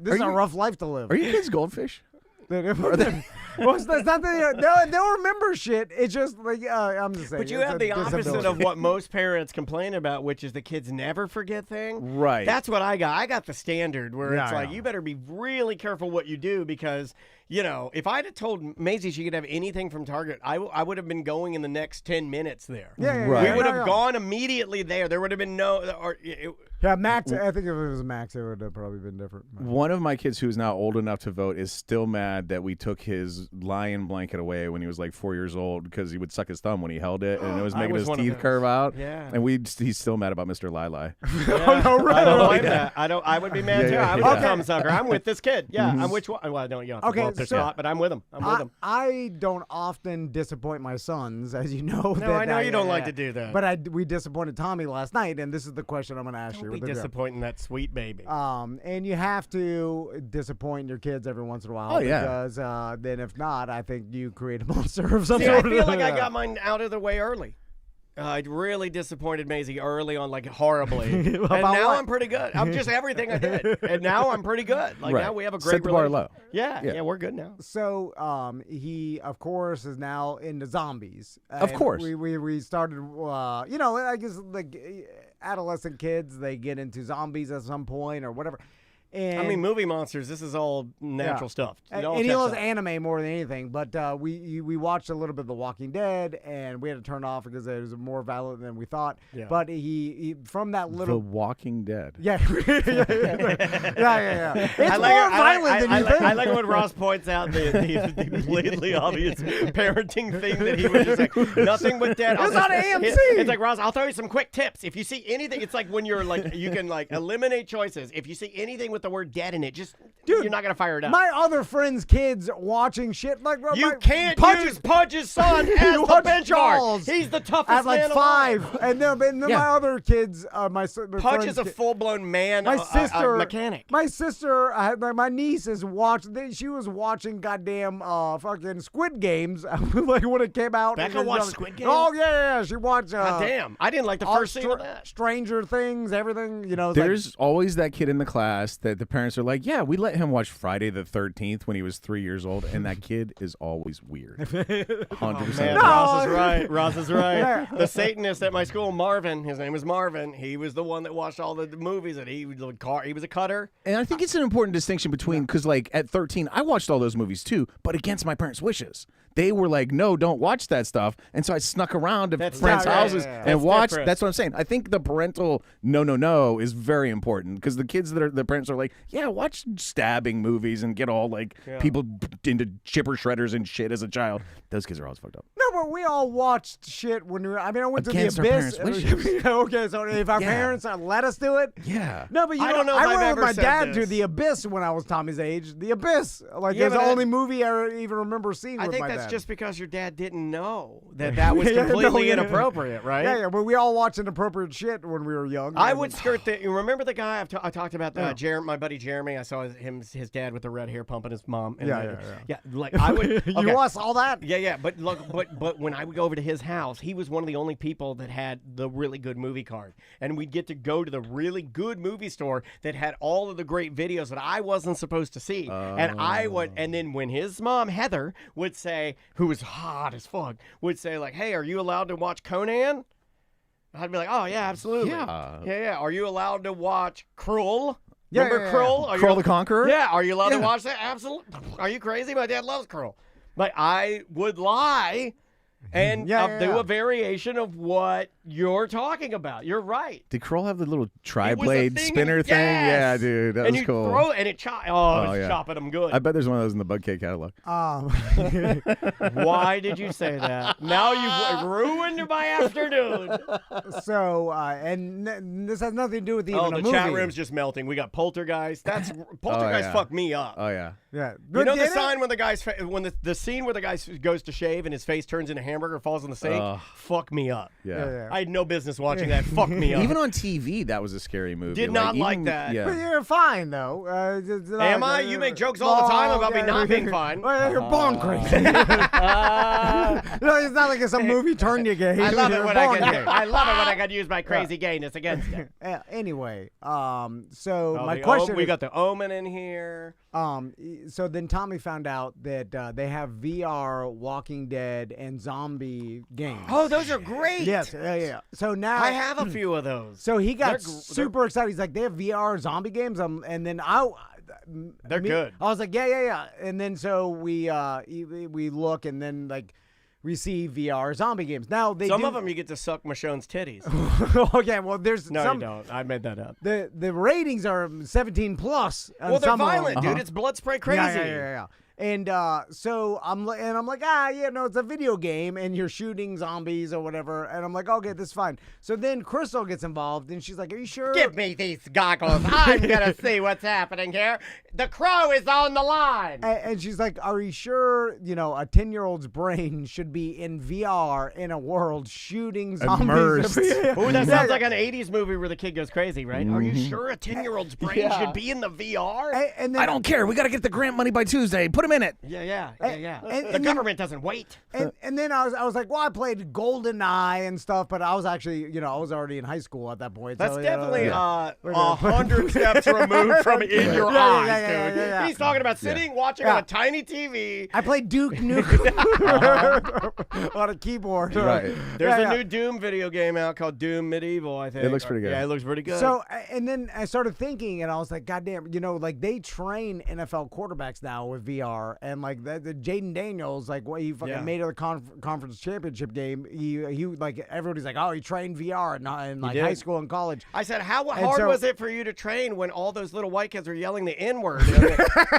this is a rough life to live. Are you kids goldfish? Well, it's not that they'll remember shit. It's just like I'm just saying. But you it's have a the opposite disability. of what most parents complain about, which is the kids never forget thing. Right. That's what I got. I got the standard where it's like, yeah. you better be really careful what you do because, if I'd have told Maisie she could have anything from Target, I would have been going in the next 10 minutes there. Yeah, Right. We would have gone immediately there. There would have been no... Yeah, Max. I think if it was Max, it would have probably been different. One of my kids who is now old enough to vote is still mad that we took his lion blanket away when he was like 4 years old because he would suck his thumb when he held it and it was I making was his one of teeth those. curve out. Yeah. And he's still mad about Mr. Lili. Yeah. no, right. I don't blame that. I would be mad too. Yeah, I'm yeah. a thumb sucker. I'm with this kid. Yeah, I'm which one? Well, I don't. Okay, Okay, so- but I'm with him. I'm with him. I don't often disappoint my sons, as you know. No, I know you don't like to do that. But we disappointed Tommy last night, and this is the question I'm going to ask you. Don't with be the girl. disappointing that sweet baby. And you have to disappoint your kids every once in a while. Oh, yeah. Because then if not, I think you create a monster of some See, I sort. feel like I got mine out of the way early. I really disappointed Maisie early on, like horribly. And About now what? I'm pretty good. I'm just everything I did. And now I'm pretty good. Like Right. now we have a great Set the bar relationship. low. Yeah, we're good now. So he, of course, is now into zombies. Of And course. We started, I guess like adolescent kids, they get into zombies at some point or whatever. And I mean, movie monsters, this is all natural stuff. It And all he checks loves out. anime more than anything, but we watched a little bit of The Walking Dead, and we had to turn it off because it was more violent than we thought. Yeah. But he from that The little Walking Dead. yeah. It's I more like it. violent than you think. I like it when Ross points out the blatantly obvious parenting thing that he was just like, nothing with dead. It was on AMC. It's like, Ross, I'll throw you some quick tips. If you see anything, it's like when you're like, you can like eliminate choices. If you see anything with the word dead in it, just, Dude, you're not going to fire it up. My other friends' kids watching shit like You my- can't Pudge- use Pudge's son as You the watch benchmark. Jaws He's the toughest at like man 5, alive. and then my other kids, my Pudge friends' is a kid- full-blown man, My sister, mechanic. My sister, my niece is watching. She was watching goddamn fucking Squid Games like when it came out. Becca And watched young- Squid Games? Oh yeah. She watched. God damn, I didn't like the all first scene of that. Stranger Things, everything. It's like- There's always that kid in the class that the parents are like, yeah, we let him watch Friday the 13th when he was 3 years old, and that kid is always weird. 100%. Man, No. Ross is right. Ross is right. Yeah. The Satanist at my school, Marvin, his name was Marvin. He was the one that watched all the movies, and he was a cutter. And I think it's an important distinction between, because like at 13, I watched all those movies too, but against my parents' wishes. They were like, no, don't watch that stuff. And so I snuck around to That's friends' different. houses Yeah. and That's watched. different. That's what I'm saying. I think the parental no is very important because the kids that are the parents are like, yeah, watch stabbing movies and get all like people into chipper shredders and shit as a child. Those kids are always fucked up. No, but we all watched shit when we were. I mean, I went Against to our the abyss. parents' wishes. Okay, so if our Yeah. parents let us do it, Yeah. No, but I don't know if I I've went ever with my said dad to this. The Abyss when I was Tommy's age. The Abyss, like Yeah, it's the but only movie I even remember seeing I with think my that's dad. just because your dad didn't know that was Yeah, no, completely yeah. inappropriate, right? Yeah, but we all watched inappropriate shit when we were young. I would skirt the. You remember the guy I talked about, my buddy Jeremy. I saw his dad with the red hair pumping his mom. And Yeah. Like I would. You all saw that? Yeah. But look, but when I would go over to his house, he was one of the only people that had the really good movie card, and we'd get to go to the really good movie store that had all of the great videos that I wasn't supposed to see. And I would, and then when his mom Heather would say, who was hot as fuck, would say like, "Hey, are you allowed to watch Conan?" I'd be like, "Oh yeah, absolutely. Yeah. Are you allowed to watch Krull? Remember Krull? Krull the Conqueror? Yeah. Are you allowed to watch that? Absolutely. Are you crazy? My dad loves Krull. Like I would lie and do a variation of what you're talking about. You're right. Did Krull have the little tri-blade spinner thing? Yeah, dude, that was cool. Throw it and it chopping them good. I bet there's one of those in the Bug Cake catalog. Why did you say that? Now you've ruined my afternoon. So, and this has nothing to do with even a movie. The chat room's just melting. We got Poltergeist. Poltergeist fucked me up. Oh yeah. Yeah. You know the sign when the guy's the scene where the guy goes to shave and his face turns into hamburger, falls in the sink. Fuck me up. Yeah. I had no business watching that. Fuck me up. Even on TV, that was a scary movie. Did not like that. Yeah. But you're fine though. Am I? You make jokes all the time about me not being fine. Well, you're born crazy. No, it's not like it's a movie turned you gay. I love it when I can use my crazy gayness against it. Anyway, so my question we got the Omen in here. So then Tommy found out that they have VR Walking Dead and zombie games. Oh, those are great. Yes, yeah. So now I have a few of those. So he got super excited. He's like, they have VR zombie games. And then they're good. I was like, yeah. And then so we look, and then like we see VR zombie games. Now some of them you get to suck Michonne's titties. Okay, well there's no, you don't. I made that up. The ratings are 17 plus. Well, they're violent, dude. It's blood spray crazy. Yeah. And so I'm like, it's a video game, and you're shooting zombies or whatever. And I'm like, okay, this is fine. So then Crystal gets involved, and she's like, "Are you sure? Give me these goggles. I'm gonna see what's happening here. The crow is on the line." And she's like, "Are you sure? A 10-year-old's brain should be in VR in a world shooting zombies." Immersed. Ooh, that sounds like an '80s movie where the kid goes crazy, right? Are you sure a 10-year-old's brain should be in the VR? And then, I don't care. We got to get the grant money by Tuesday. Put him in it. Yeah. And the government doesn't wait. And then I was like, well, I played GoldenEye and stuff, but I was actually, I was already in high school at that point. That's so, definitely 100 steps removed from in your eyes, dude. Yeah. He's talking about sitting, watching on a tiny TV. I played Duke Nukem on a keyboard. Right. There's a new Doom video game out called Doom Medieval, I think. It looks pretty good. Yeah, it looks pretty good. So, and then I started thinking, and I was like, God damn, like they train NFL quarterbacks now with VR, and like the Jaden Daniels, like what he fucking made of the conference championship game. He like everybody's like, oh, he trained VR in like high school and college. I said, how hard was it for you to train when all those little white kids were yelling the N-word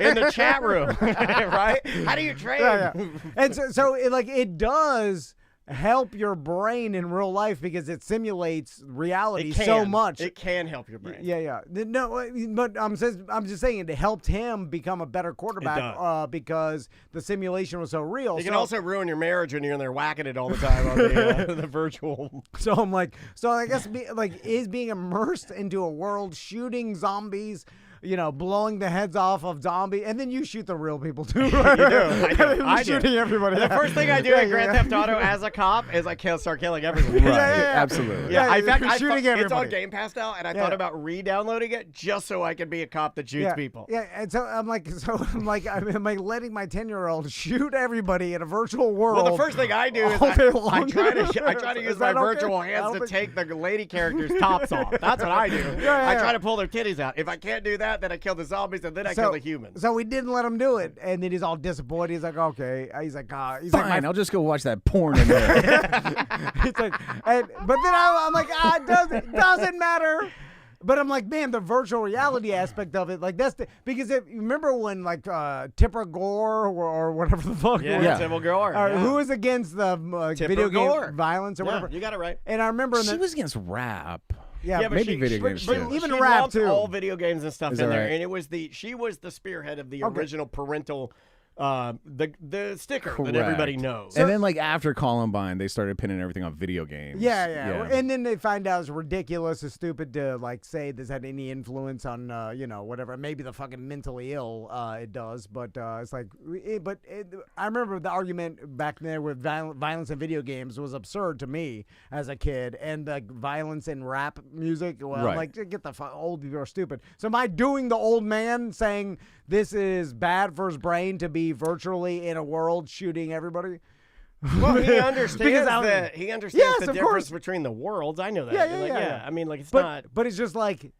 in the chat room, right? How do you train? Yeah. And so it does help your brain in real life because it simulates reality so much. It can help your brain. Yeah. No, but I'm just saying it helped him become a better quarterback because the simulation was so real. It can also ruin your marriage when you're in there whacking it all the time on the virtual. So I'm like, I guess is being immersed into a world shooting zombies, blowing the heads off of zombie, and then you shoot the real people too. Right? You do. I do. Shooting everybody. The first thing I do at Grand Theft Auto as a cop is I start killing everyone. Right. Absolutely. Yeah, in fact, shooting everybody. It's on Game Pass now, and I thought about re-downloading it just so I could be a cop that shoots people. Yeah, and so I'm like letting my 10-year-old shoot everybody in a virtual world. Well, the first thing I do is I try to use my virtual hands to take the lady characters' tops off. That's what I do. I try to pull their titties out. If I can't do that, then I kill the zombies, and then I kill the humans. So we didn't let him do it, and then he's all disappointed. He's like, okay. He's like, fine, I'll just go watch that porn in there. It's like, but then I'm like, it doesn't matter. But I'm like, man, the virtual reality aspect of it, like because if you remember when like Tipper Gore or whatever the fuck, Tipper Gore, who was against the video game violence or whatever? You got it right. And I remember she was against rap. Yeah, but maybe video games too. Even she rap lumped too. All video games and stuff in there, right? and she was the spearhead of the original parental the sticker Correct. that everybody knows. And then, like, after Columbine, they started pinning everything on video games. Yeah. And then they find out it's ridiculous, it's stupid to, like, say this had any influence on, whatever. Maybe the fucking mentally ill it does, but it's like, I remember the argument back there with violence in video games was absurd to me as a kid, and like violence in rap music. Well, Right. like, get the old people are stupid. So am I doing the old man saying this is bad for his brain to be virtually in a world shooting everybody? Well, he understands that. He understands Yes, the of difference course. between the worlds. I know that. Yeah. I mean, like, it's But not. but it's just like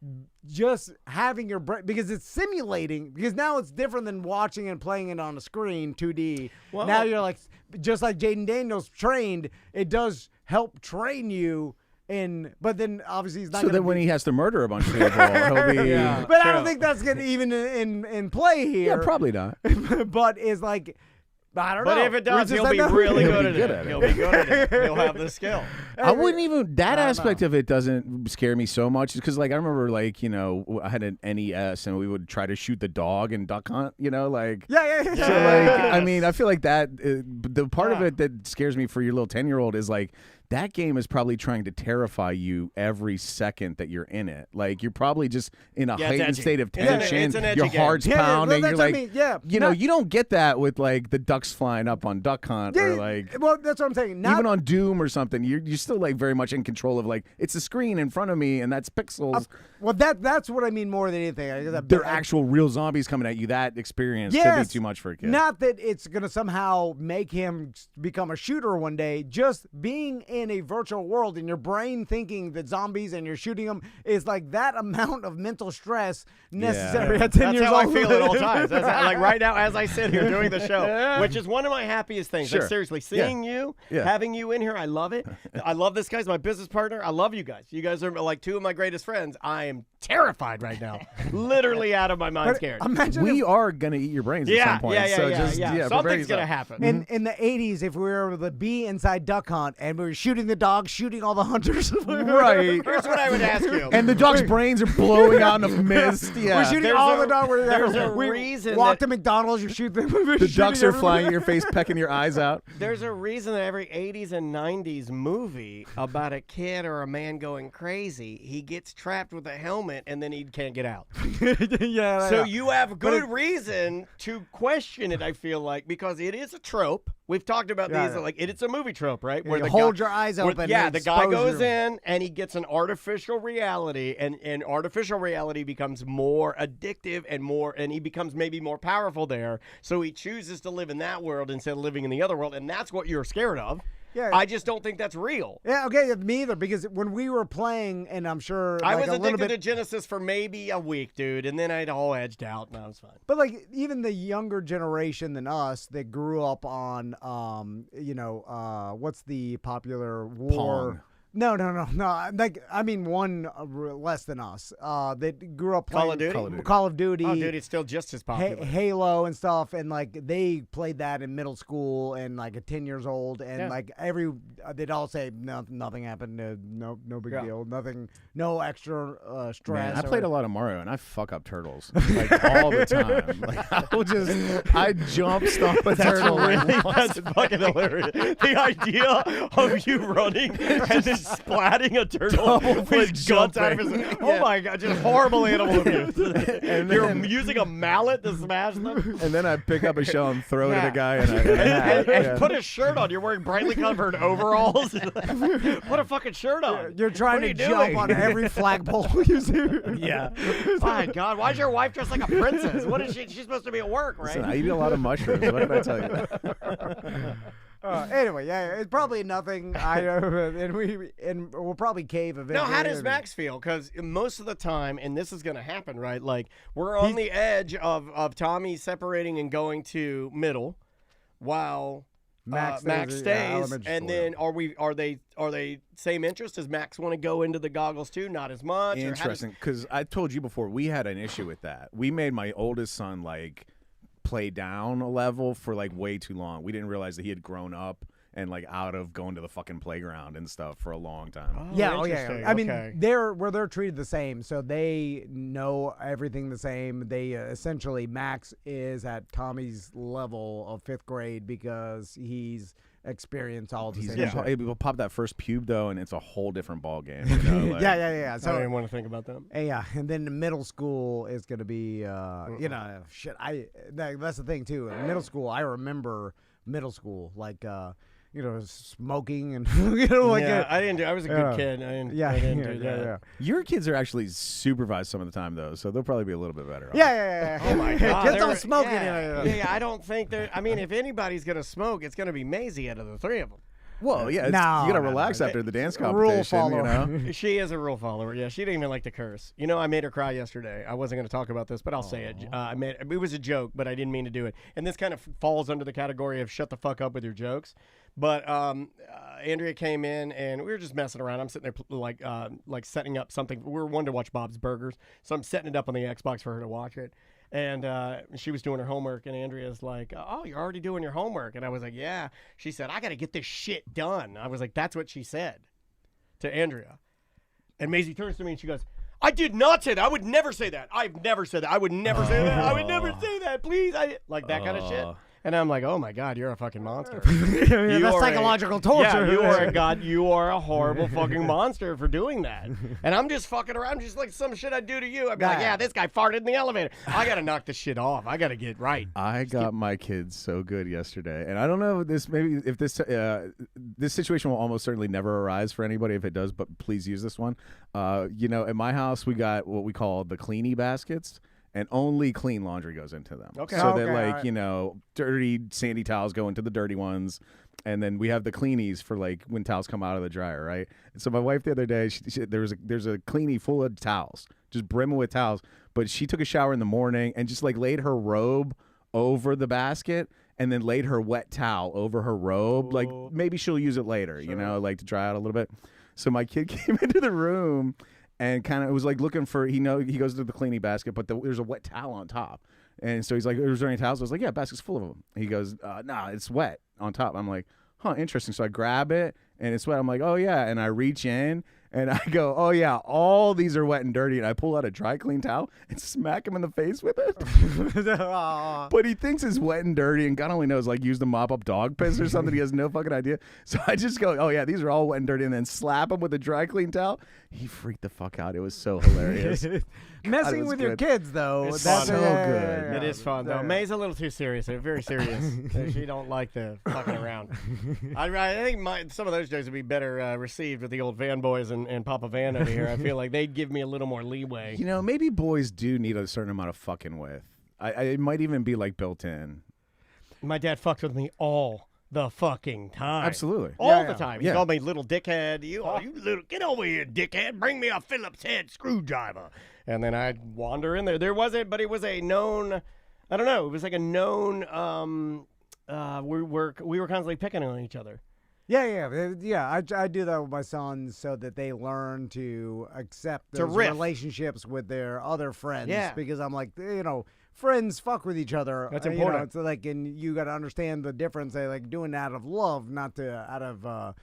having your brain, because it's simulating, because now it's different than watching and playing it on a screen 2D. Well, now you're like, just like Jaden Daniels trained, it does help train you. But then obviously he's not. So then when he has to murder a bunch of people, he'll be. But I don't think that's gonna even in play here. Yeah, probably not. But it's like, I don't know. But if it does, he'll be really good at it. He'll be good at it. He'll have the skill. I wouldn't even, that aspect of it doesn't scare me so much, because like I remember, like, I had an NES and we would try to shoot the dog and duck hunt, like. Yeah. So like, I mean, I feel like that the part of it that scares me for your little 10-year-old is like, that game is probably trying to terrify you every second that you're in it. Like, you're probably just in a heightened state of tension. It's an edgy your game. heart's pounding. Well, you're that's like, what I mean. you don't get that with like the ducks flying up on Duck Hunt or like. Well, that's what I'm saying. Even on Doom or something, you're still like very much in control of like, it's a screen in front of me and that's pixels. Well, that's what I mean more than anything. They're actual real zombies coming at you. That experience could be too much for a kid. Not that it's going to somehow make him become a shooter one day. Just being in a virtual world and your brain thinking that zombies and you're shooting them is like that amount of mental stress necessary at 10 years That's how old. I feel at all times. That's like right now as I sit here doing the show, which is one of my happiest things. Sure. Like, seriously, seeing you, having you in here, I love it. I love this guy's my business partner. I love you guys. You guys are like two of my greatest friends. I am terrified right now. Literally out of my mind scared. Imagine we are going to eat your brains at some point. Something's going to happen. In the 80s, if we were able to be inside Duck Hunt and we were shooting the dogs, shooting all the hunters. Right. Here's what I would ask you. And the dog's brains are blowing out in a mist. Yeah. We're shooting all the dogs. There's a reason walk to McDonald's, you shoot them. The ducks are flying at your face, pecking your eyes out. There's a reason that every 80s and 90s movie about a kid or a man going crazy, he gets trapped with a helmet and then he can't get out. So you have good reason to question it, I feel like, because it is a trope. We've talked about these, like it's a movie trope, right? Where you hold your eyes open. The guy goes in and he gets an artificial reality, and artificial reality becomes more addictive and he becomes maybe more powerful there. So he chooses to live in that world instead of living in the other world, and that's what you're scared of. Yeah. I just don't think that's real. Yeah, okay, me either, because when we were playing, and I'm sure I like, was a little addicted bit, to Genesis for maybe a week, dude, and then I'd all edged out, and I was fine. But like even the younger generation than us that grew up on, what's the popular war? Pong. No. Like I mean, one less than us. That grew up playing Call of Duty. Oh, dude, it's still just as popular. Halo and stuff, and like they played that in middle school and like at 10 years old, and like they'd all say nothing happened, no big deal, nothing, no extra stress. Man, I played a lot of Mario and I fuck up turtles like all the time. Like I jump stomp a turtle. That's fucking hilarious. The idea of you running and then splatting a turtle with guts out of his oh my god, just horrible animal abuse. And you're using a mallet to smash them. And then I pick up a shell and throw it at a guy and put a shirt on. You're wearing brightly covered overalls. Put a fucking shirt on. You're trying to jump on every flagpole you see. Yeah. My god, why's your wife dressed like a princess? What is she? She's supposed to be at work, right? Listen, I eat a lot of mushrooms. What can I tell you? Anyway, it's probably nothing. And we'll probably cave eventually. Now, how does Max feel? Because most of the time, and this is going to happen, right? Like we're on the edge of Tommy separating and going to middle, while Max stays. And then are they same interest? Does Max want to go into the goggles too? Not as much. Interesting, because I told you before we had an issue with that. We made my oldest son like play down a level for like way too long. We didn't realize that he had grown up and like out of going to the fucking playground and stuff for a long time. Oh, yeah. interesting. I mean, Okay. they're treated the same, so they know everything the same. They essentially Max is at Tommy's level of 5th grade because he's experienced all the same shit. We'll pop that first pube though, and it's a whole different ball game. You know, like, yeah. I So don't even want to think about that. yeah, and then the middle school is gonna be, shit. That's the thing too. In middle school, I remember middle school like. Smoking and I didn't do. I was a good kid. I didn't do that. Yeah. Your kids are actually supervised some of the time though, so they'll probably be a little bit better. Yeah. Oh my God! Kids don't smoke Yeah, I don't think they're. I mean, if anybody's gonna smoke, it's gonna be Maisie out of the 3 of them. Well, yeah, No, you gotta no, relax no. after the dance Rule competition, you follower. know. She is a rule follower. Yeah, she didn't even like to curse. You know, I made her cry yesterday. I wasn't going to talk about this, but I'll say it. It was a joke, but I didn't mean to do it. And this kind of falls under the category of shut the fuck up with your jokes. But Andrea came in and we were just messing around. I'm sitting there like setting up something. We were wanting to watch Bob's Burgers, so I'm setting it up on the Xbox for her to watch it. And she was doing her homework, and Andrea's like, "Oh, you're already doing your homework?" And I was like, "Yeah." She said, "I got to get this shit done." I was like, "That's what she said to Andrea." And Maisie turns to me and she goes, "I did not say that. I would never say that. I've never said that. I would never say that. I would never say that. Please." Like that kind of shit. And I'm like, "Oh my God, you're a fucking monster." That's psychological torture. Yeah, you are a god. You are a horrible fucking monster for doing that. And I'm just fucking around, just like some shit I'd do to you. I'd be like, "Yeah, this guy farted in the elevator. I gotta knock this shit off. I gotta get right." I got my kids so good yesterday, and I don't know if this situation will almost certainly never arise for anybody. If it does, but please use this one. At my house we got what we call the cleanie baskets. And only clean laundry goes into them. Okay. So Okay, that, like, right. dirty sandy towels go into the dirty ones. And then we have the cleanies for, like, when towels come out of the dryer, right? And so my wife the other day, there's a cleanie full of towels, just brimming with towels. But she took a shower in the morning and just, like, laid her robe over the basket and then laid her wet towel over her robe. Like, maybe she'll use it later, like to dry out a little bit. So my kid came into the room and kind of was like looking for, he goes to the cleaning basket, but there's a wet towel on top. And so he's like, "Is there any towels?" I was like, "Yeah, basket's full of them." He goes, "Nah, it's wet on top." I'm like, "Huh, interesting." So I grab it and it's wet. I'm like, "Oh yeah." And I reach in and I go, "Oh yeah, all these are wet and dirty." And I pull out a dry clean towel and smack him in the face with it. But he thinks it's wet and dirty, and God only knows, like, use the mop up dog piss or something. He has no fucking idea. So I just go, "Oh yeah, these are all wet and dirty," and then slap him with a dry clean towel. He freaked the fuck out. It was so hilarious. Messing was with your good. kids, though. It's that's fun. So good. It is fun, though. May's a little too serious. Very serious. She don't like the fucking around. I think some of those jokes would be better received with the old Van boys and Papa Van over here. I feel like they'd give me a little more leeway. Maybe boys do need a certain amount of fucking with. It might even be, like, built in. My dad fucked with me all the fucking time. Absolutely. All the time. He Yeah. called me little dickhead. You little, get over here, dickhead. Bring me a Phillips head screwdriver. And then I'd wander in there. There wasn't, but it was a known, I don't know, it was like a known, we were constantly picking on each other. Yeah. I do that with my sons so that they learn to accept those riff. relationships with their other friends. Yeah. Because I'm like, friends fuck with each other. That's important. It's like, and you got to understand the difference. They like doing it out of love, not out of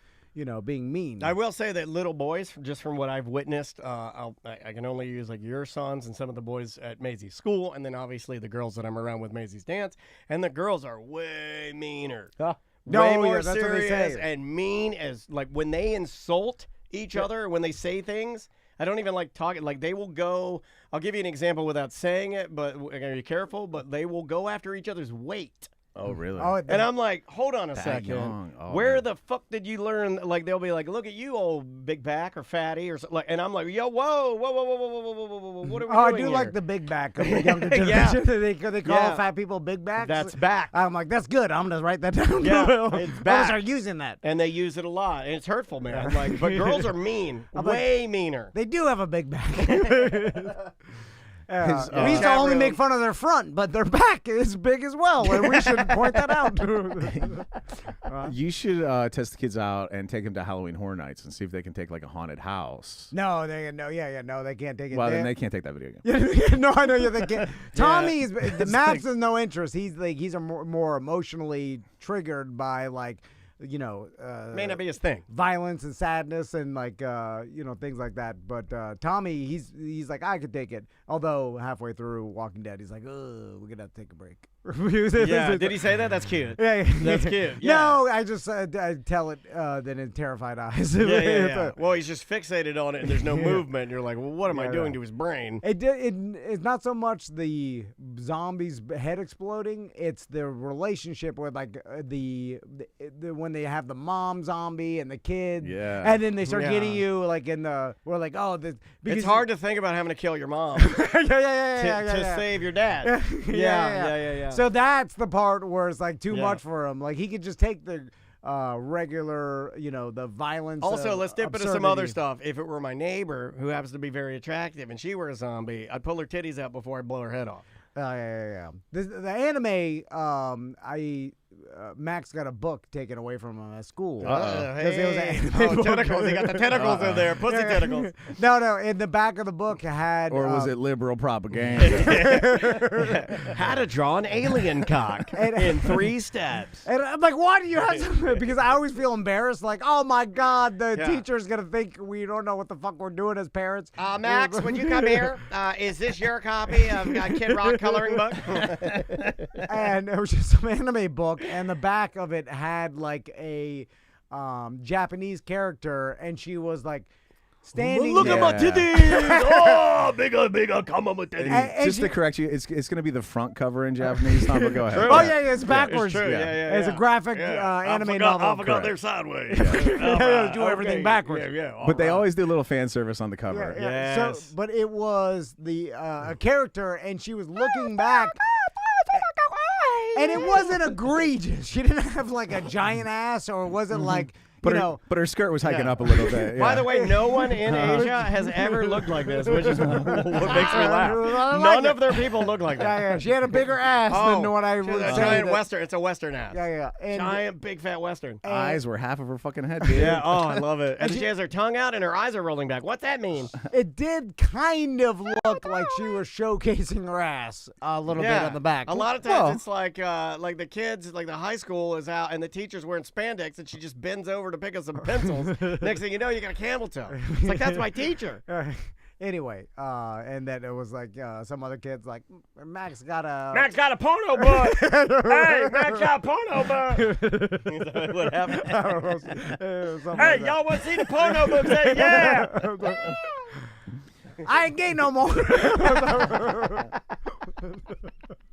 being mean. I will say that little boys, just from what I've witnessed, I can only use like your sons and some of the boys at Maisie's school, and then obviously the girls that I'm around with Maisie's dance, and the girls are way meaner. Way more that's what they serious say. and mean as, like, when they insult each other, when they say things, I don't even like talking. Like, they will go, I'll give you an example without saying it, but are you careful? But they will go after each other's weight. Oh, really? And I'm like, hold on a That second. young. Oh, Where man. the fuck did you learn? Like, they'll be like, look at you, old big back or fatty or something. Like, and I'm like, yo, whoa. What are we I doing do here? like the big back of the younger Yeah. generation. They call Yeah. fat people big backs. That's back. I'm like, that's good. I'm gonna write that down. Yeah, I'm it's gonna back. start using that. And they use it a lot. And it's hurtful, man. Like, but girls are mean. I'm way meaner. They do have a big back. His, we used to chat only room. make fun of their front, but their back is big as well, and we should point that out. You should test the kids out and take them to Halloween Horror Nights and see if they can take, like, a haunted house. No, they can't take it. Well, then they can't take that video game. No, I know they can't. Tommy Max has no interest. He's a more emotionally triggered by, like, May not be his thing. Violence and sadness and like things like that. But Tommy, he's like, I could take it. Although halfway through Walking Dead, he's like, oh, we're gonna have to take a break. Yeah, did he say that? That's cute. Yeah, that's cute. Yeah. No, I just I tell it then in terrified eyes. Yeah. Well, he's just fixated on it, and there's no movement. And you're like, well, what am I doing to his brain? It's not so much the zombies' head exploding; it's the relationship with like the when they have the mom zombie and the kid, and then they start getting you like we're like, oh, because it's hard to think about having to kill your mom to save your dad. Yeah. So that's the part where it's like too much for him. Like he could just take the regular, the violence. Also, let's dip absurdity. into some other stuff. If it were my neighbor who happens to be very attractive and she were a zombie, I'd pull her titties out before I blow her head off. Yeah. The anime, Max got a book taken away from him at school. Tentacles. He got the tentacles in there. Pussy tentacles. No. In the back of the book had. Or was it liberal propaganda? How to draw an alien cock in 3 steps. And I'm like, why do you have to? Because I always feel embarrassed. Like, oh my God, the teacher's going to think we don't know what the fuck we're doing as parents. Max, would you come here? Is this your copy of Kid Rock coloring book? And it was just some anime book. And the back of it had like a Japanese character, and she was like standing. Look at my titties! Oh, bigger, come on with titties. Just to correct you, it's going to be the front cover in Japanese. Tom, but go ahead. Oh yeah, it's backwards. It's true. Yeah. It's a graphic anime novel. I forgot they're sideways. Do everything backwards. Yeah. But they always do a little fan service on the cover. Yeah. So, but it was the a character, and she was looking back. And it wasn't egregious. She didn't have like a giant ass, or it wasn't like, but her skirt was hiking up a little bit. Yeah. By the way, no one in Asia has ever looked like this, which is what makes me laugh. None of their people look like that. Yeah. She had a bigger ass than what I would say. A giant Western. It's a Western ass. Yeah. And giant, big, fat Western. Eyes were half of her fucking head, dude. Yeah. Oh, I love it. And she has her tongue out and her eyes are rolling back. What's that mean? It did kind of look like she was showcasing her ass a little bit on the back. A lot of times it's like the kids, like the high school is out and the teacher's wearing spandex and she just bends over to pick up some pencils. Next thing you know, you got a camel toe. It's like, that's my teacher. Anyway, and then it was like some other kids like, Max got a porno book. Hey, Max got a porno book. What happened? Hey, y'all want to see the porno book? Say yeah. I ain't gay no more.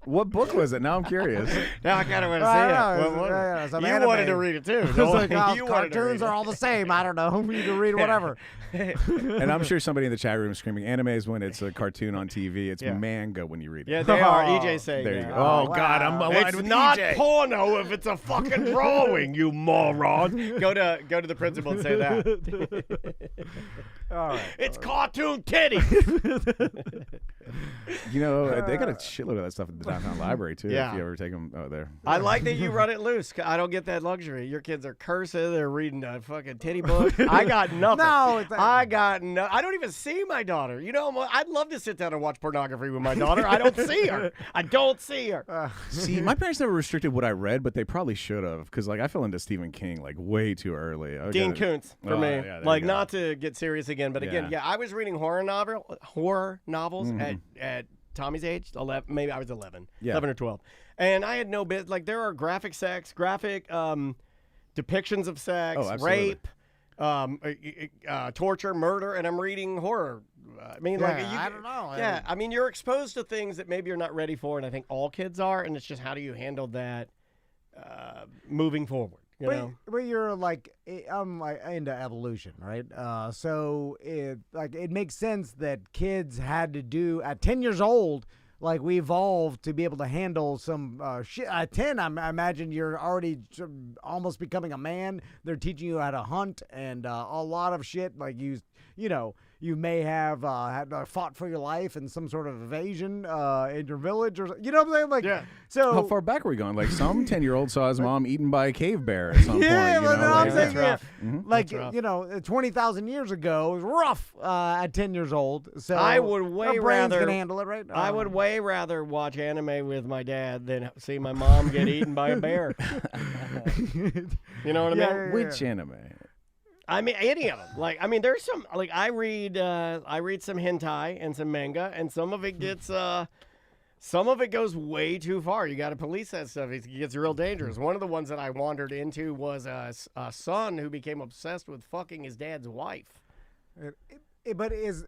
What book was it? Now I'm curious. Now I kind of want to see it. You wanted to read it too. It's like, cartoons are all the same. I don't know. You can read whatever. And I'm sure somebody in the chat room is screaming, anime is when it's a cartoon on TV. It's manga when you read it. Yeah, they are. EJ's saying there you go. Oh, God, I'm aligned with not EJ. Porno if it's a fucking drawing, you moron. Go to the principal and say that. All right. It's cartoon titty. You know, they got a shitload of that stuff at the downtown library, too, Yeah. if you ever take them out there. I like that you run it loose. I don't get that luxury. Your kids are cursing. They're reading a fucking titty book. I got nothing. I got no. I don't even see my daughter. You know, I'd love to sit down and watch pornography with my daughter. I don't see her. I don't see her. See, my parents never restricted what I read, but they probably should have, because like I fell into Stephen King like way too early. Dean Koontz for me. Yeah, like not to get serious again, but again, I was reading horror novels at Tommy's age, 11, maybe I was 11, 11 or 12, and I had no bit. Like there are graphic depictions of sex, rape, torture, murder, and I'm reading horror. I mean, I don't know. Yeah, I mean, you're exposed to things that maybe you're not ready for, and I think all kids are, and it's just how do you handle that moving forward. But you're like, I'm like into evolution, right? So it makes sense that kids had to do at 10 years old. Like we evolved to be able to handle some shit. At 10, I imagine you're already almost becoming a man. They're teaching you how to hunt and a lot of shit. Like you may have had fought for your life in some sort of evasion in your village, or you know what I'm saying? Like, so how far back are we going? Like some 10-year-old saw his mom eaten by a cave bear at some point. You know? I'm Like, saying, rough. like 20,000 years ago, it was rough at 10 years old. So I would way our brains rather can handle it, right? I would way rather watch anime with my dad than see my mom get eaten by a bear. You know what I mean? which anime? I mean, any of them. Like, I mean, there's some. Like, I read some hentai and some manga, and some of it gets. Some of it goes way too far. You got to police that stuff. It gets real dangerous. One of the ones that I wandered into was a son who became obsessed with fucking his dad's wife. But is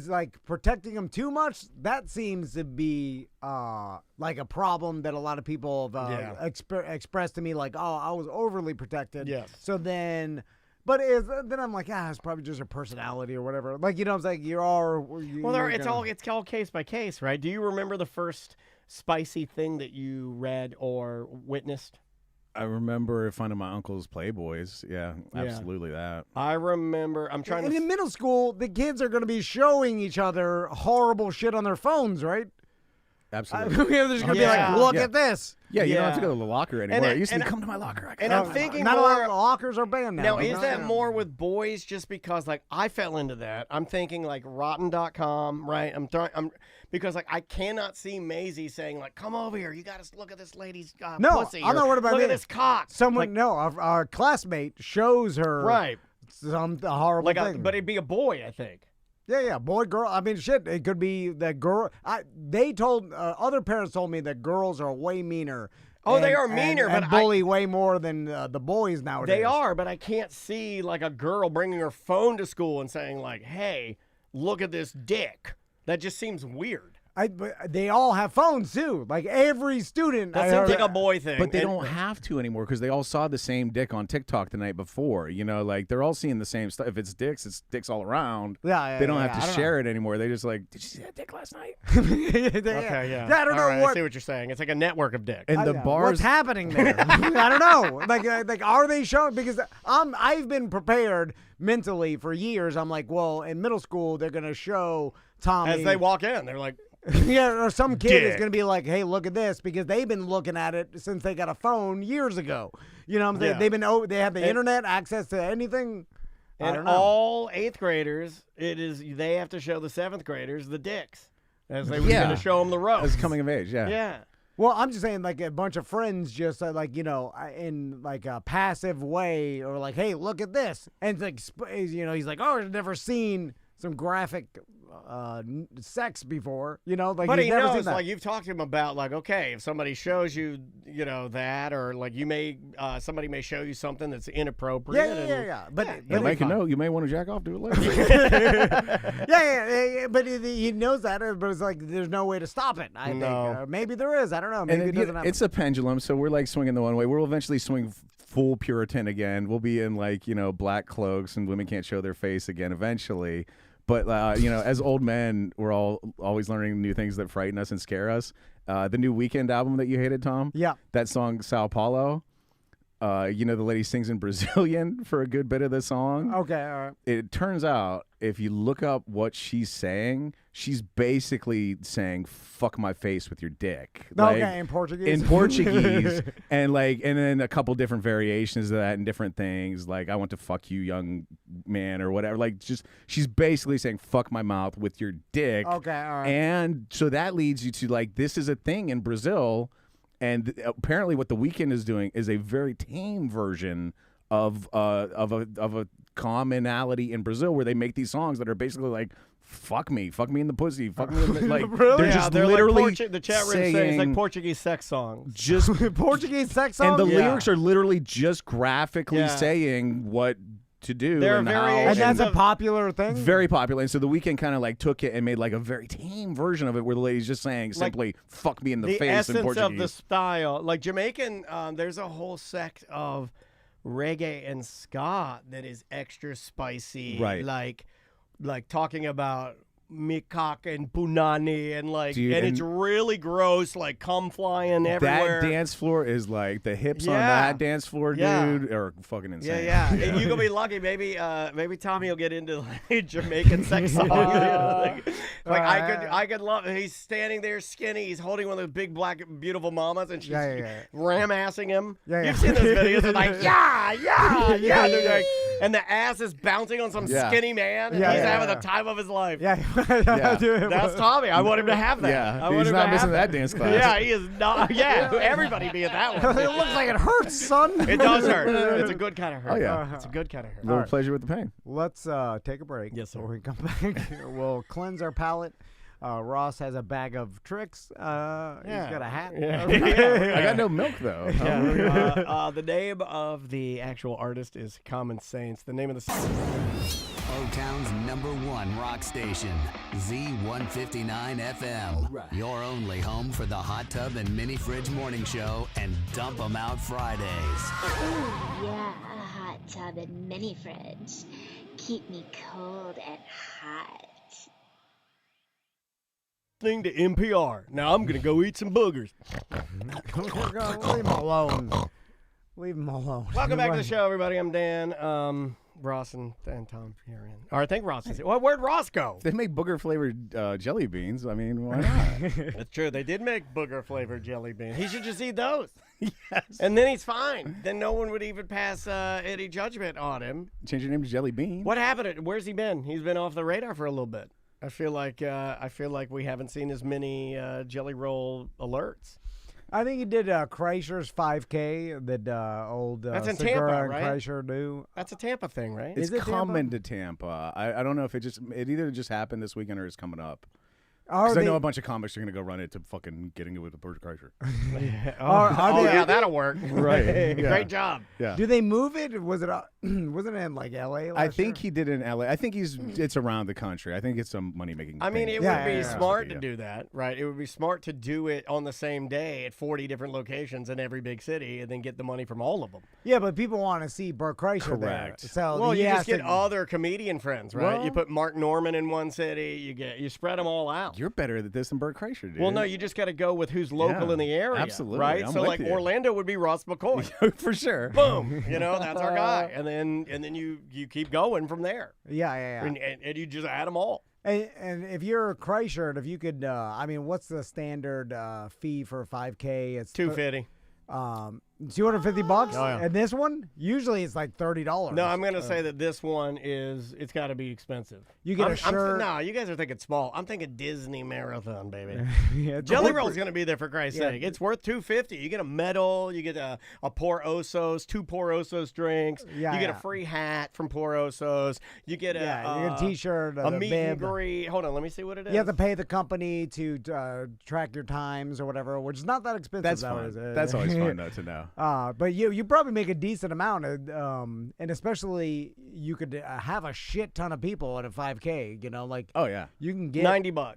like protecting him too much? That seems to be like a problem that a lot of people have expressed to me. Like, oh, I was overly protected. Yes. So then. But then I'm like, it's probably just your personality or whatever. Like, you know, it's like It's all case by case, right? Do you remember the first spicy thing that you read or witnessed? I remember finding my uncle's Playboys. Yeah, absolutely that. I remember. I'm trying and to. in middle school, the kids are going to be showing each other horrible shit on their phones, right? Absolutely. They're just going to be like, look at this. Yeah, you don't have to go to the locker anymore. It used to be, come to my locker. And I'm thinking not a more. lot of lockers are banned now. Now, is that more with boys just because, like, I fell into that? I'm thinking, like, rotten.com, right? Because, like, I cannot see Maisie saying, like, come over here. You got to look at this lady's pussy. I'm not worried about Look me. at this cock. Our classmate shows her some horrible thing. But it'd be a boy, I think. Yeah, boy, girl. I mean, shit, it could be that girl. They told, other parents told me that girls are way meaner. Oh, they are meaner, and but bully way more than the boys nowadays. They are, but I can't see, like, a girl bringing her phone to school and saying, like, hey, look at this dick. That just seems weird. But they all have phones, too. Like, every student. That seems like a boy thing. But they don't have to anymore because they all saw the same dick on TikTok the night before. You know, like, they're all seeing the same stuff. If it's dicks all around. They don't have to share it anymore. They just like, did you see that dick last night? Okay, yeah. I don't know I see what you're saying. It's like a network of dicks. And the bars. What's happening there? I don't know. Like, are they showing? Because I've been prepared mentally for years. I'm like, well, in middle school, they're going to show Tommy. As they walk in, they're like, or some kid is going to be like, hey, look at this, because they've been looking at it since they got a phone years ago. You know what I'm saying? They have the internet, access to anything. And all 8th graders, they have to show the 7th graders the dicks. As they were going to show them the ropes. As coming of age, Yeah. Well, I'm just saying, like, a bunch of friends just, like, you know, in, like, a passive way, or like, hey, look at this. And, like, you know, he's like, oh, I've never seen some graphic sex before, you know, like, but he's he never knows, seen that. like, you've talked to him about, like, okay, if somebody shows you, you know, that, or like somebody may show you something that's inappropriate. Yeah. But make a note. You may want to jack off. Do it later. yeah. But he knows that, but it's like there's no way to stop it. I think maybe there is. I don't know. Maybe it doesn't happen. It's a pendulum, so we're like swinging the one way. We'll eventually swing full Puritan again. We'll be in, like, you know, black cloaks, and women can't show their face again eventually. But, you know, as old men, we're always learning new things that frighten us and scare us. The new Weeknd album that you hated, Tom? Yeah. That song, Sao Paulo, you know, the lady sings in Brazilian for a good bit of the song. Okay, all right. It turns out, if you look up what she's saying, she's basically saying, fuck my face with your dick. Okay, in Portuguese? In Portuguese. and then a couple different variations of that and different things. Like, I want to fuck you, young man, or whatever. Like, just, she's basically saying, fuck my mouth with your dick. Okay, all right. And so that leads you to, like, this is a thing in Brazil. And apparently what The Weeknd is doing is a very tame version of a commonality in Brazil, where they make these songs that are basically like, fuck me in the pussy, fuck me in the, like, really? they're literally like the chat room saying it's like Portuguese sex songs. Just Portuguese sex songs? And the lyrics are literally just graphically saying what to do. There are and variations. And that's a popular thing? Very popular. And so The Weeknd kind of like took it and made like a very tame version of it, where the lady's just saying simply, fuck me in the face in Portuguese. The essence of the style. Like Jamaican, there's a whole sect of reggae and ska that is extra spicy. Right. Like talking about Mikak and Punani and like, Dude, and and it's really gross, like cum flying everywhere. That dance floor is like the hips on Yeah. that dance floor, Yeah. dude, are fucking insane. Yeah. And you're gonna be lucky. Maybe Tommy will get into like Jamaican sex song. I could love. He's standing there skinny. He's holding one of those big black beautiful mamas, and she's ram-assing him. You've seen those videos. They're like, yeah. They're like, and the ass is bouncing on some skinny man, and he's having the time of his life. That's Tommy. I want him to have that. Yeah, he's not missing that dance class. Yeah, he is not. Yeah, everybody be at that one. It looks like it hurts, son. It does hurt. It's a good kind of hurt. Oh, yeah. It's a good kind of hurt. A little pleasure with the pain. Let's take a break. Yes, sir. When we come back, we'll cleanse our palate. Ross has a bag of tricks. He's got a hat. I got no milk, though. The name of the actual artist is Common Saints. The name of the O-Town's #1 rock station, Z159 FM. Right. Your only home for the Hot Tub and Mini Fridge Morning Show and Dump 'em Out Fridays. Ooh, yeah, a hot tub and mini fridge. Keep me cold and hot. thing to NPR. Now I'm gonna go eat some boogers. Leave him alone. Leave him alone. Welcome back to the show, everybody. I'm Dan. Ross and Tom here in. Or I think Ross is here. Well, where'd Ross go? They make booger-flavored jelly beans. I mean, why not? That's true. They did make booger-flavored jelly beans. He should just eat those. Yes. And then he's fine. Then no one would even pass any judgment on him. Change your name to Jelly Bean. What happened? Where's he been? He's been off the radar for a little bit. I feel like we haven't seen as many jelly roll alerts. I think he did Kreischer's 5K that old That's in Segura Tampa, and right? Kreischer do. That's a Tampa thing, right? It's Is it coming to Tampa. I don't know if it either just happened this weekend or it's coming up. Are Because I they- know a bunch of comics are going to go run it to fucking getting it with the Bert Kreischer. Yeah, that'll work. Right. Yeah. Great job. Yeah. Do they move it? Was it wasn't it in like L.A. I think he did it in L.A. I think it's around the country. I think it's some money-making I mean, thing. it would be smart to do that, right? It would be smart to do it on the same day at 40 different locations in every big city and then get the money from all of them. Yeah, but people want to see Bert Kreischer Correct. there. So Well, he you has just get to- other comedian friends, right? Well- You put Mark Norman in one city, you spread them all out. You're better at this than Bert Kreischer, dude. Well, no, you just got to go with who's local Yeah, in the area, absolutely. right? I'm So, with like, you. Orlando would be Ross McCoy. For sure. Boom, that's our guy, and then you keep going from there. Yeah. And you just add them all. And if you're Kreischer, if you could, I mean, what's the standard fee for a 5K? It's $250. $250. Oh, yeah. And this one, usually it's like $30. No, I'm going to say that this one it's got to be expensive. You get a shirt. No, you guys are thinking small. I'm thinking Disney Marathon, baby. Yeah, Jelly Roll's going to be there for Christ's sake. It's worth $250. You get a medal. You get a Pour Osos, 2 Pour Osos drinks. Yeah, you get yeah. a free hat from Pour Osos. You get you get a T-shirt, a the meet bib. and greet. Hold on, let me see what it is. You have to pay the company to track your times or whatever, which is not that expensive. That's nowadays. fun. That's always fun, though, to know. But you probably make a decent amount, and especially you could have a shit ton of people at a 5K. Like Oh, yeah. you can get $90.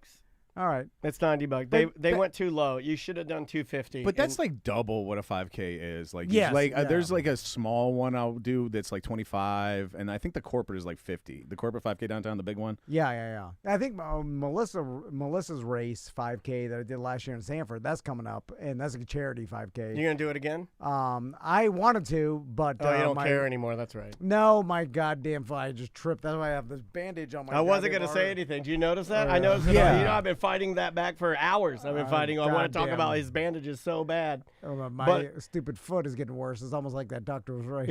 All right, It's $90. They went too low. You should have done $250. But that's like double what a 5K is. Like, Yes, there's like a small one I'll do that's like 25, and I think the corporate is like 50. The corporate 5K downtown, the big one. Yeah. I think Melissa's race 5K that I did last year in Sanford, that's coming up, and that's a charity 5K. You gonna do it again? I wanted to, but Oh, you don't care anymore. That's right. No, my goddamn foot, I just tripped. That's why I have this bandage on my. I wasn't goddamn gonna say arm. anything. Do you notice that? Oh, I yeah. noticed that. Yeah. I've been fighting that back for hours. I've been fighting. I want to talk goddamn. about his bandages so bad. Oh, my But- stupid foot is getting worse. It's almost like that doctor was right.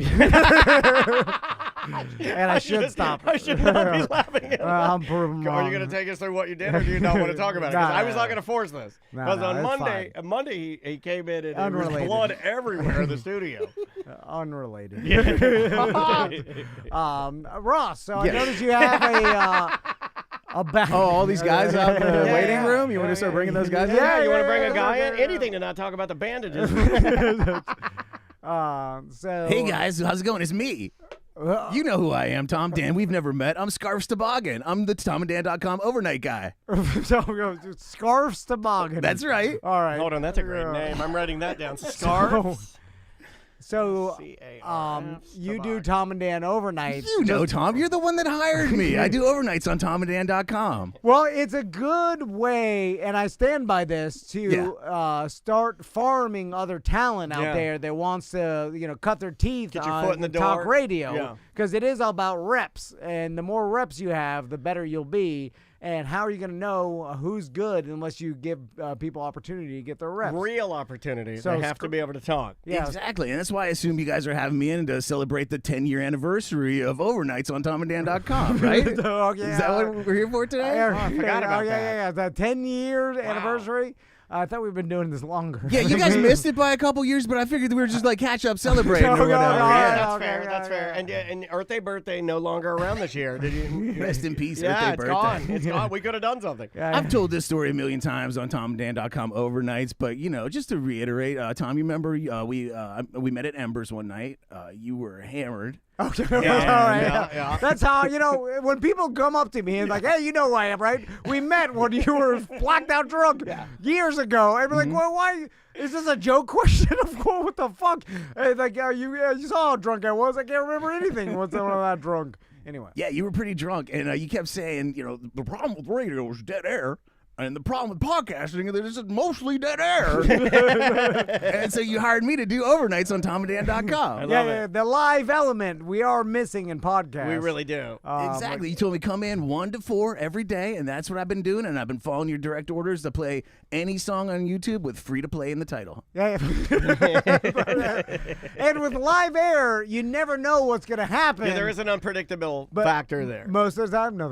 And I should stop. I should not be laughing at that. I'm proving Are you wrong. going to take us through what you did, or do you not want to talk about it? 'Cause I was not going to force this. Because No, on it's Monday he came in and there was Unrelated. blood everywhere in the studio. Unrelated. Yeah. Ross, so I Yeah. noticed you have a back. Oh, all these guys out in the Yeah, waiting yeah. room? You want to start bringing those guys in? Yeah, you want to bring a guy in? Anything to not talk about the bandages. So Hey guys, how's it going? It's me. You know who I am, Tom Dan. We've never met. I'm Scarves Toboggan. I'm the TomandDan.com overnight guy. so Scarves Toboggan. That's right. All right. Hold on, that's a great name. I'm writing that down. Scarves. So, C-A-R-F, you do Tom and Dan overnights. You know, Tom, you're the one that hired me. I do overnights on TomandDan.com. Well, it's a good way, and I stand by this, to start farming other talent out there that wants to, cut their teeth Get your on foot in the talk door. radio. Because it is all about reps, and the more reps you have, the better you'll be. And how are you going to know who's good unless you give people opportunity to get their reps? Real opportunity. So they have to be able to talk. Yeah. Exactly. And that's why I assume you guys are having me in to celebrate the 10-year anniversary of overnights on TomandDan.com, right? Is that what we're here for today? I forgot about that. Yeah. The 10-year anniversary. I thought we've been doing this longer. Yeah, you guys missed it by a couple years, but I figured we were just like catch up celebrating or whatever. That's fair. That's fair. And Earth Day birthday no longer around this year. Did you? Rest in peace, Earth Yeah, Day it's birthday. gone. It's gone. We could have done something. I've told this story a million times on TomandDan.com overnights, but just to reiterate, Tom, you remember we met at Embers one night. You were hammered. Okay, all right. That's how, when people come up to me and like, hey, you know who I am, right? We met when you were blacked out drunk years ago. And we're like, well, why? Is this a joke question? What the fuck? Hey, like, you saw how drunk I was. I can't remember anything once I'm that drunk. Anyway. Yeah, you were pretty drunk, and you kept saying, the problem with radio is dead air. And the problem with podcasting is it's mostly dead air. And so you hired me to do overnights on TomandDan.com. The live element we are missing in podcasts. We really do. Exactly. You told me come in 1 to 4 every day, and that's what I've been doing. And I've been following your direct orders to play any song on YouTube with free to play in the title. Yeah. And with live air, you never know what's going to happen. Yeah, there is an unpredictable factor there. Most of the time, no.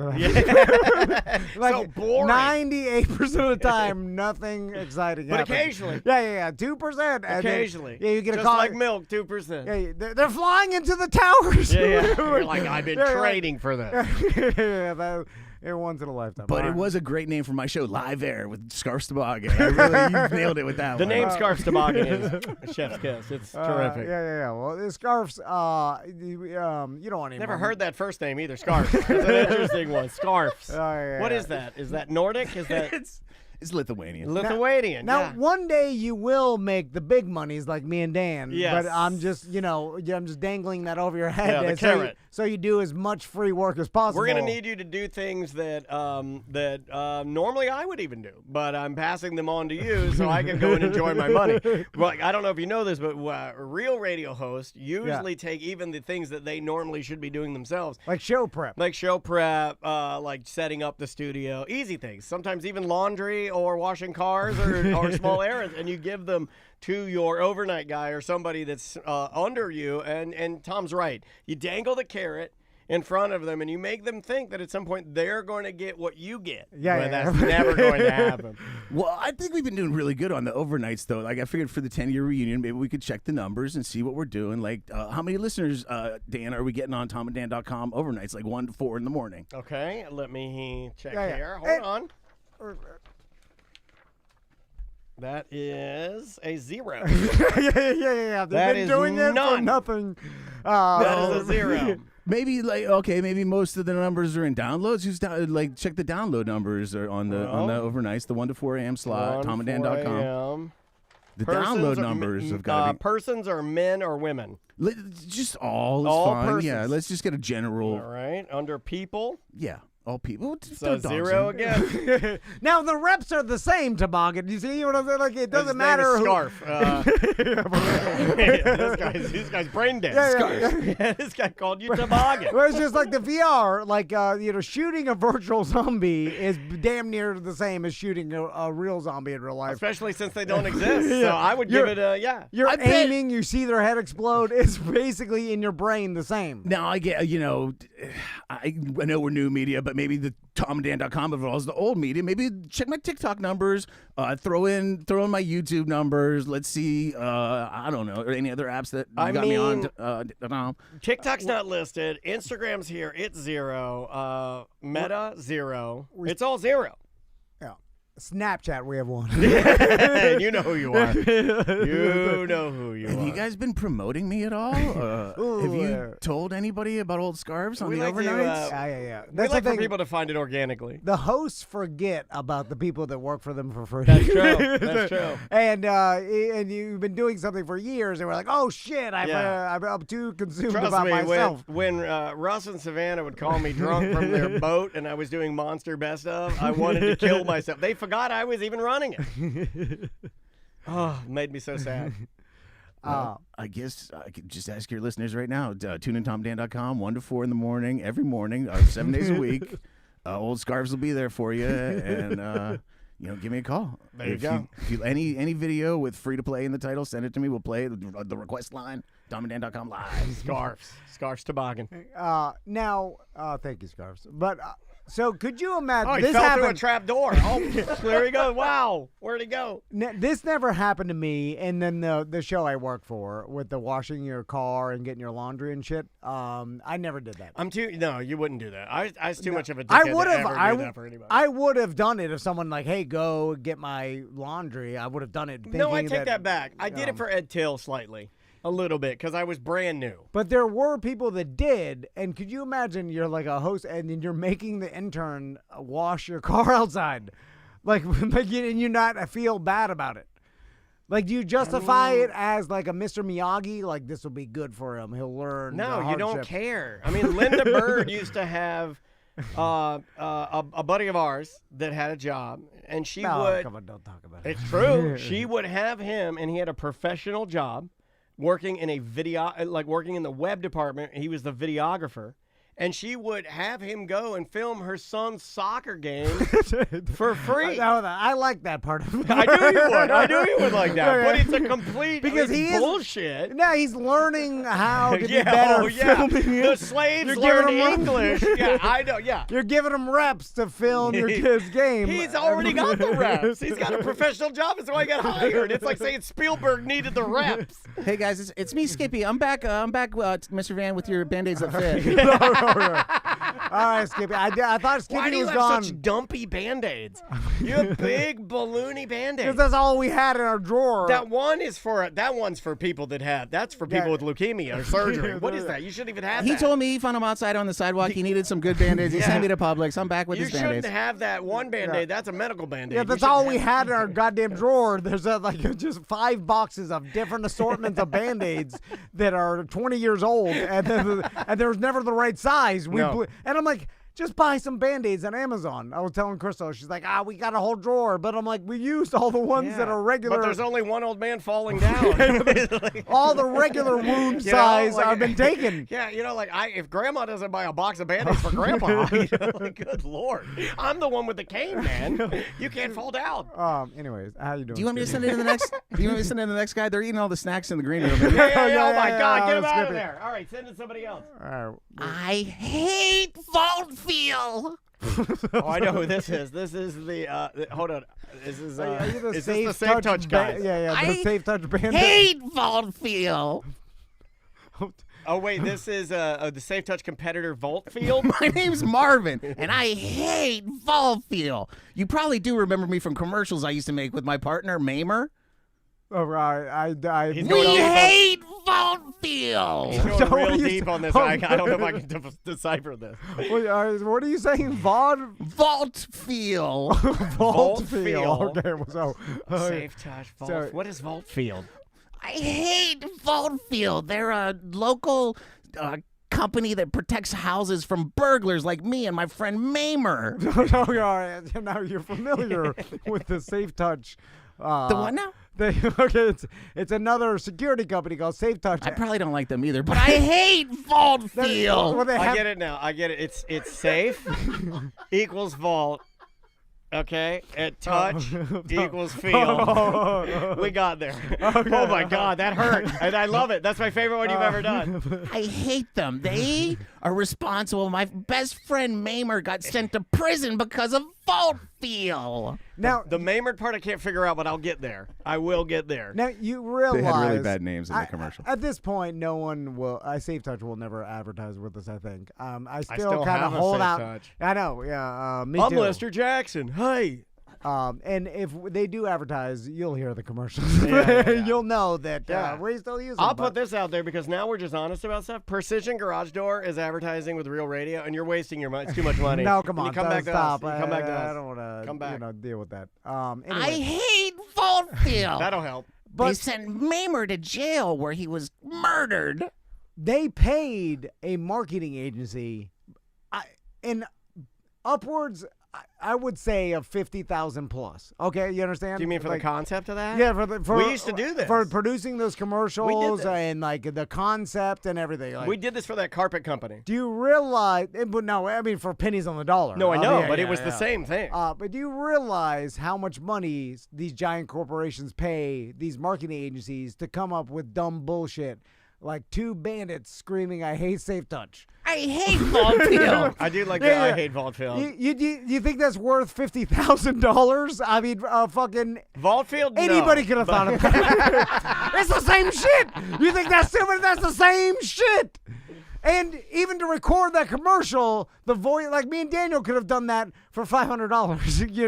Like so boring. 98% of the time, nothing exciting But happens. occasionally. Yeah. 2%. Occasionally. You get a Just call. like milk, 2%. Yeah, they're flying into the towers. Yeah. You're like, I've been trading for that. Once in a lifetime. But it was a great name for my show, Live Air with Scarf's Toboggan. You nailed it with that The one. name Scarf's Toboggan is a chef's kiss. It's terrific. Yeah. Well, the Scarfs, you don't want any Never money. heard that first name either, Scarf. That's an interesting one. Scarfs. What is that? Is that Nordic? Is that... It's Lithuanian. Lithuanian. Now, one day you will make the big monies like me and Dan. Yes. But I'm just, I'm just dangling that over your head. Yeah, the carrot. So you do as much free work as possible. We're going to need you to do things that normally I would even do, but I'm passing them on to you so I can go and enjoy my money. Like, I don't know if you know this, but real radio hosts usually take even the things that they normally should be doing themselves. Like show prep. Like setting up the studio. Easy things. Sometimes even laundry or washing cars or small errands, and you give them to your overnight guy or somebody that's under you. And Tom's right. You dangle the carrot in front of them, and you make them think that at some point they're going to get what you get. Yeah, but that's never going to happen. Well, I think we've been doing really good on the overnights, though. Like, I figured for the 10-year reunion, maybe we could check the numbers and see what we're doing. Like, how many listeners, Dan, are we getting on TomandDan.com overnights, like 1 to 4 in the morning? Okay, let me check Yeah. here. Hold on. That is a 0. Yeah. They've That been is doing it for none. nothing. That is a 0. Maybe maybe most of the numbers are in downloads. Just check the download numbers on the overnights, the 1 to 4 a.m. slot, TomandDan.com. The download numbers have got to be persons or men or women. Just all is fine. Persons. Yeah, let's just get a general. All right, under people. Yeah. All people. So 0 again. Now the reps are the same, Toboggan. You see what I'm saying? Like it doesn't matter who. Scarf. This guy's brain dead. Yeah. This guy called you Toboggan. Well, it's just like the VR. Like shooting a virtual zombie is damn near the same as shooting a real zombie in real life. Especially since they don't exist. So I would give it a You're aiming. You see their head explode. It's basically in your brain the same. Now I get I know we're new media, but maybe the TomandDan.com of it all is the old media. Maybe check my TikTok numbers, throw in my YouTube numbers. Let's see, I don't know, or any other apps that you got me on. TikTok's not listed. Instagram's here. It's 0. Meta 0. It's all 0. Yeah. Snapchat, we have one. You know who you are. You know who you are. Have you guys been promoting me at all? Have you told anybody about old scarves on We the like to, overnights? Yeah. We That's like the for thing. people to find it organically. The hosts forget about the people that work for them for free. That's true. That's true. And you've been doing something for years, and we're like, oh shit, I'm too consumed Trust about me, myself. when Russ and Savannah would call me drunk from their boat and I was doing Monster Best Of, I wanted to kill myself. They forgot I was even running it. Oh, made me so sad. I guess I could just ask your listeners right now. TuneInTomDan.com, 1 to 4 in the morning, every morning, 7 days a week. Old scarves will be there for you, and give me a call. There you go. If you any video with free to play in the title, send it to me. We'll play it. The request line, TomandDan.com live. Scarves Toboggan. Now, thank you, Scarves. But so could you imagine? Oh, he this fell happened, through a trap door. Oh, there he goes. Wow, where'd he go? This never happened to me, and then the show I work for with the washing your car and getting your laundry and shit. I never did that. No, you wouldn't do that. I was too much of a dickhead I would to have. ever do that for anybody. I would have done it if someone like, hey, go get my laundry. I would have done it. No, I take thinking that back. I did it for Ed Till slightly. A little bit, because I was brand new. But there were people that did, and could you imagine you're like a host and then you're making the intern wash your car outside? Like and you not feel bad about it. Like, do you justify it as like a Mr. Miyagi? Like, this will be good for him. He'll learn the No, you don't hardships. care. I mean, Linda Bird used to have a buddy of ours that had a job, and she would... Come on, don't talk about it. It's true. She would have him, and he had a professional job. Working in working in the web department, he was the videographer, and she would have him go and film her son's soccer game for free. I like that part of it. I knew you would. I knew you would like that. But it's a complete because he bullshit. No, he's learning how to be Yeah, better oh, yeah. filming it. The slaves You're learned giving him English. Yeah, I know. Yeah. You're giving him reps to film your kid's game. He's already got the reps. He's got a professional job. That's why he got hired. It's like saying Spielberg needed the reps. Hey guys, it's me, Skippy. I'm back, Mr. Van, with your band-aids that fit. All right, Skippy. I thought Skippy Why do you was have gone. such dumpy Band-Aids? You have big balloony Band-Aids. Because that's all we had in our drawer. That one's for people that have. That's for people with leukemia or surgery. What is that? You shouldn't even have that. He told me he found him outside on the sidewalk. He needed some good Band-Aids. He sent me to Publix. I'm back with You his Band-Aids. shouldn't have that one Band-Aid. That's a medical Band-Aid. Yeah, that's all we had in our goddamn drawer. There's just 5 boxes of different assortments of Band-Aids that are 20 years old, and there's never the right size. And I'm like, just buy some Band-Aids on Amazon. I was telling Crystal, she's like, we got a whole drawer. But I'm like, we used all the ones that are regular. But there's only one old man falling down. All the regular wound size have been taken. Yeah, if Grandma doesn't buy a box of Band-Aids for Grandpa, good Lord. I'm the one with the cane, man. You can't fall down. Anyways, how you doing? Do you want me to send it to the next? Do you want me to send it to the next guy? They're eating all the snacks in the green room. Oh my God, get him out of there. All right, send it to somebody else. I hate Vaultfield. Oh, I know who this is. This is the hold on. This is the Safe Touch guys? The Safe Touch band. Hate Vaultfield. Oh wait, this is the Safe Touch competitor Vaultfield. My name's Marvin, and I hate Vaultfield. You probably do remember me from commercials I used to make with my partner Mamer. Oh, right. We hate Vaultfield. He's going real deep on this. I don't know if I can decipher this. What are you saying? Vaultfield. Vaultfield. Okay, so Safe Touch Vault. What is Vaultfield? I hate Vaultfield. They're a local company that protects houses from burglars like me and my friend Mamer. Now you're familiar with the Safe Touch. The what now? It's another security company called Safe Touch. I probably don't like them either, but I hate Vaultfield. I get it now. I get it. It's safe equals vault. Okay, at touch equals field. We got there. Okay. Oh my God, that hurt, and I love it. That's my favorite one you've ever done. I hate them. They are responsible. My best friend Mamer got sent to prison because of Vaultfield. Now the Mamer part I can't figure out, but I'll get there. I will get there. Now you realize they had really bad names in the commercial. At this point, no one will. Safe Touch will never advertise with us. I think. I still kind have of a hold Safe out. Touch. I know. Yeah. Me I'm too. Lester Jackson. Hey. And if they do advertise, you'll hear the commercials. Yeah. You'll know that we still use them. I'll put this out there because now we're just honest about stuff. Precision Garage Door is advertising with Real Radio, and you're wasting your money. It's too much money. No, come on. You come back to stop. us. You come back to us. I don't want to Come back. deal with that. I Anyway. hate Vaultfield. That'll help. They sent Mamer to jail where he was murdered. They paid a marketing agency in upwards, I would say, of 50,000 plus. Okay, you understand? Do you mean for the concept of that? Yeah, we used to do this for producing those commercials this. And like the concept and everything. Like, we did this for that carpet company. do you realize? But no, I mean for pennies on the dollar. No, I know, Yeah, but yeah, it was the yeah. same thing. But do you realize how much money these giant corporations pay these marketing agencies to come up with dumb bullshit? Like two bandits screaming, "I hate Safe Touch." I hate Vaultfield. I do like that. I hate Vaultfield. You think that's worth $50,000? I mean, fucking Vaultfield. Anybody could have thought of that. It's the same shit. You think that's stupid? That's the same shit. And even to record that commercial, the voice, like me and Daniel could have done that for $500.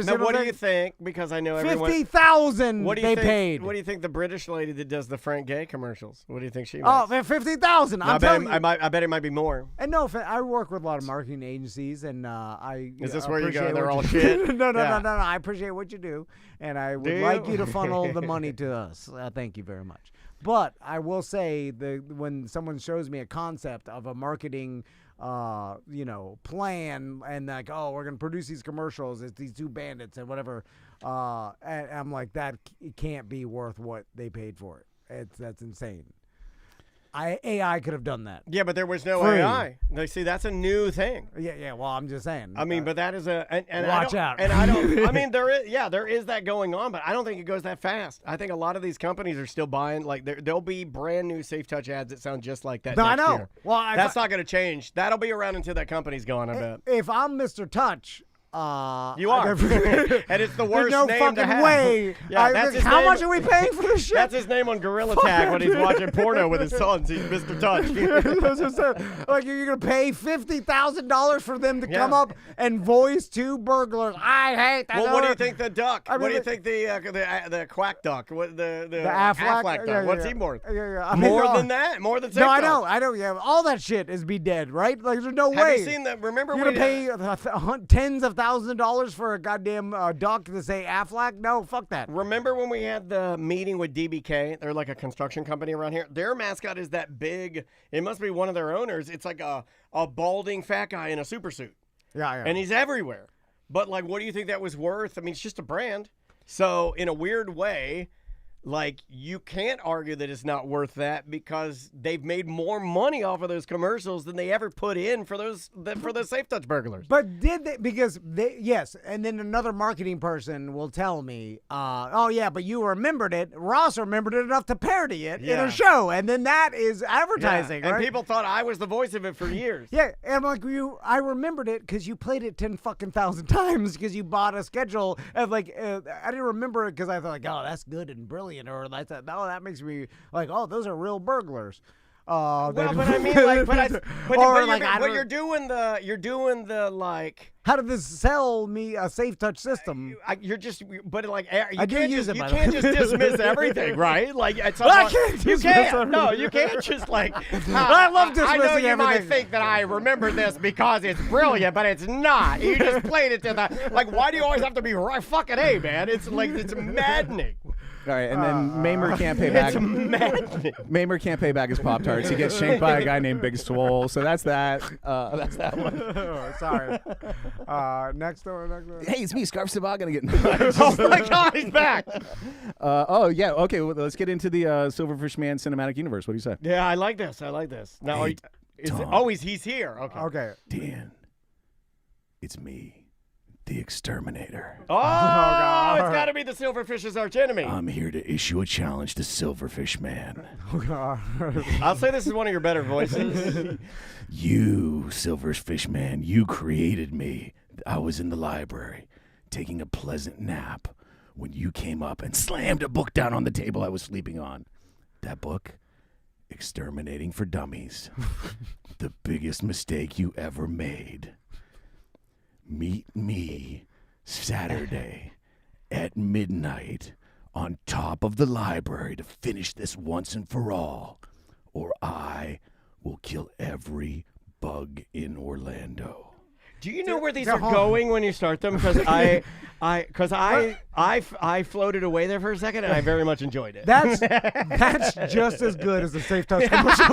Now, what do you think? Because I know everyone. $50,000 they paid. What do you think the British lady that does the Frank Gay commercials? What do you think she makes? Oh, man, $50,000. I bet it might be more. And no, I work with a lot of marketing agencies, and Is this where you go? appreciate They're what all you- shit. No. Yeah. I appreciate what you do, and I would Do you? like you to funnel the money to us. Thank you very much. But I will say when someone shows me a concept of a marketing, plan, and like, oh, we're gonna produce these commercials, it's these two bandits and whatever, and I'm like, that can't be worth what they paid for it. That's insane. AI could have done that. Yeah, but there was no Free. AI. No, see, that's a new thing. Yeah. Well, I'm just saying. I mean, but that is and watch out. And I don't. I mean, there is that going on, but I don't think it goes that fast. I think a lot of these companies are still buying. Like there'll be brand new Safe Touch ads that sound just like that. No, I next know. year. Well, that's not going to change. That'll be around until that company's gone. I bet. If I'm Mr. Touch. You are, and it's the worst There's no name fucking to have. way. Yeah, that's his how name. much are we paying for this shit? That's his name on Gorilla Tag when he's watching porno with his sons. He's Mr. Touch. Like you're gonna pay $50,000 for them to come up and voice two burglars. I hate that. Well, what do you think the duck? I mean, what do you think the quack duck? What the Affleck duck? Yeah, What's yeah. he worth? Yeah. I mean, More than that? More than Safe No, Touch? I know. Yeah, all that shit is be dead, right? Like there's no Have way. you seen that? Remember you're gonna pay tens of thousands of dollars for a goddamn duck to say Affleck? No, fuck that. Remember when we had the meeting with DBK? They're like a construction company around here. Their mascot is that big. It must be one of their owners. It's like a balding fat guy in a super suit. Yeah. And he's everywhere. But like, what do you think that was worth? I mean, it's just a brand. So in a weird way, like you can't argue that it's not worth that because they've made more money off of those commercials than they ever put in for those Safe Touch burglars. But did they? Because yes, and then another marketing person will tell me, "Oh yeah, but you remembered it. Ross remembered it enough to parody it in a show, and then that is advertising." And right? people thought I was the voice of it for years. Yeah, and I'm like, I remembered it because you played it 10,000 times because you bought a schedule. And like, I didn't remember it because I thought like, oh, that's good and brilliant, or that's no, that makes me like, oh, those are real burglars. Well, but I mean, like, you're doing the like. How did this sell me a Safe Touch system? You're just, but like, I do use it. You can't just dismiss everything, right? Like, at some I point, can't you dismiss can't. everything. No, you can't just like. I love dismissing I know you might everything. think that I remember this because it's brilliant, but it's not. You just played it to the like. Why do you always have to be right? Fucking A, man. It's like it's maddening. All right, and then Mamer can't pay back. It's maddening. Mamer can't pay back his Pop-Tarts. He gets shanked by a guy named Big Swole. So that's that. That's that one. Sorry. Next one. Hey, it's me, Scarf Toboggan again. Oh my God, he's back. Oh yeah. Okay. Well, let's get into the Silverfish Man cinematic universe. What do you say? Yeah, I like this. Now, Hey, he's here. Okay. Okay. Dan, it's me, the Exterminator. Oh, God. it's got to be the Silverfish's archenemy. I'm here to issue a challenge to Silverfish Man. I'll say this is one of your better voices. You, Silverfish Man, you created me. I was in the library taking a pleasant nap when you came up and slammed a book down on the table I was sleeping on. That book, Exterminating for Dummies. The biggest mistake you ever made. Meet me Saturday at midnight on top of the library to finish this once and for all, or I will kill every bug in Orlando. Do you know where these are going when you start them? Because I floated away there for a second, and I very much enjoyed it. That's just as good as the Safe Touch commercial.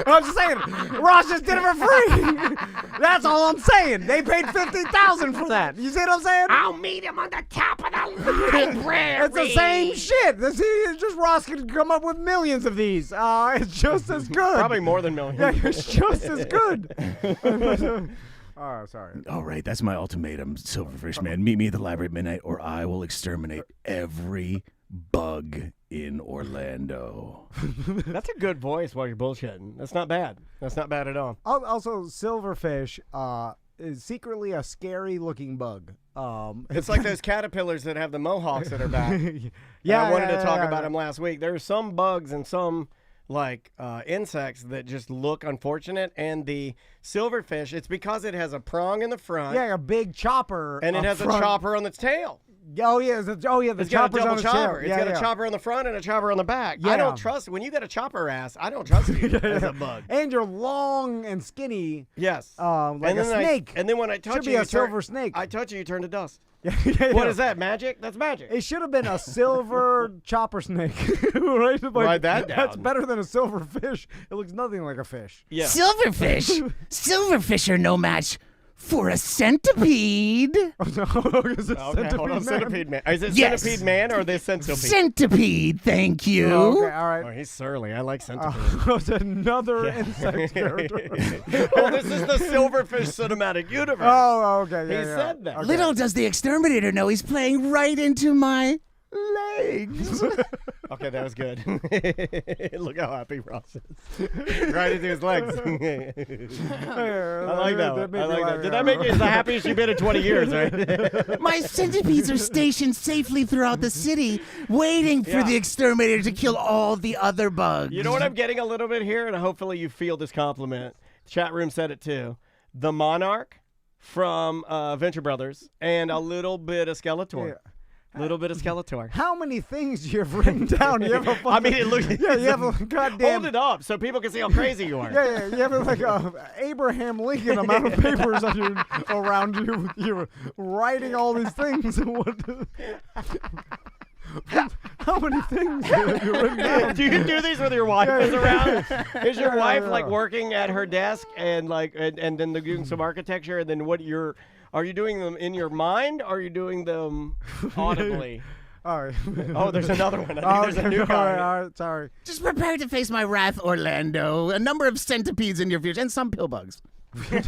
I'm just saying, Ross just did it for free. That's all I'm saying. They paid $50,000 for that. You see what I'm saying? I'll meet him on the top of the library. It's the same shit. It's just Ross could come up with millions of these. It's just as good. Probably more than millions. Yeah, it's just as good. Oh, sorry. All right, that's my ultimatum, Silverfish Man. Meet me at the library at midnight, or I will exterminate every bug in Orlando. That's a good voice while you're bullshitting. That's not bad. That's not bad at all. Also, Silverfish is secretly a scary-looking bug. It's like those caterpillars that have the mohawks that are back. Yeah, I wanted to talk about them last week. There are some bugs and some insects that just look unfortunate, and the silverfish, it's because it has a prong in the front. Yeah, a big chopper. And it has a chopper on its tail. Oh yeah, the chopper's on its tail. It's got a chopper on the front and a chopper on the back. Yeah. I don't trust when you got a chopper ass. I don't trust you as a bug. And you're long and skinny. Yes, like a snake. And then when I touch should you, be a silver snake. I touch you, you turn to dust. Yeah. What is that? Magic? That's magic. It should have been a silver chopper snake. Right? Write that down. That's better than a silver fish. It looks nothing like a fish. Yeah. Silverfish? Silverfish are no match for a centipede. Okay, hold on. Centipede man. Is it centipede man or the centipede? Centipede, thank you. Oh, okay, all right. Oh, he's surly. I like centipede. It's another insect character. Oh, this is the Silverfish cinematic universe. Oh, okay. He said that. Okay. Little does the exterminator know he's playing right into my legs. Okay, that was good. Look how happy Ross is. Right into his legs. I like that one. I like that. Did that make you the happiest you've been in 20 years, right? My centipedes are stationed safely throughout the city, waiting for the exterminator to kill all the other bugs. You know what I'm getting a little bit here, and hopefully you feel this compliment. The chat room said it too. The Monarch from Venture Brothers and a little bit of Skeletor. Yeah. Little bit of Skeletor. How many things you have written down? You have a fucking, I mean, it looks. Yeah, you have a goddamn. Hold it up so people can see how crazy you are. Yeah, you have like a Abraham Lincoln amount of papers around you. You're writing all these things. How many things have you written down? Do you do these when your wife is around? Is your wife like working at her desk and and then they're doing some architecture, and then are you doing them in your mind? Or are you doing them audibly? Oh, there's another one. I think there's a new guy. All right, sorry. Just prepare to face my wrath, Orlando. A number of centipedes in your future, and some pill bugs. You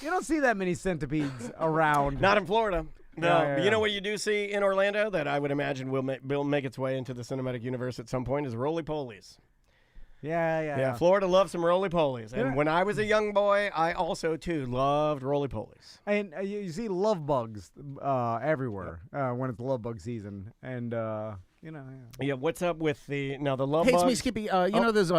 don't see that many centipedes around. Not in Florida. No. Yeah. You know what you do see in Orlando that I would imagine will make its way into the cinematic universe at some point is roly-polies. Yeah. Florida loves some roly-polies. And when I was a young boy, I also, too, loved roly-polies. And you see love bugs everywhere when it's love bug season. And, Yeah, what's up with the love bugs? Hey, it's me, Skippy. You know those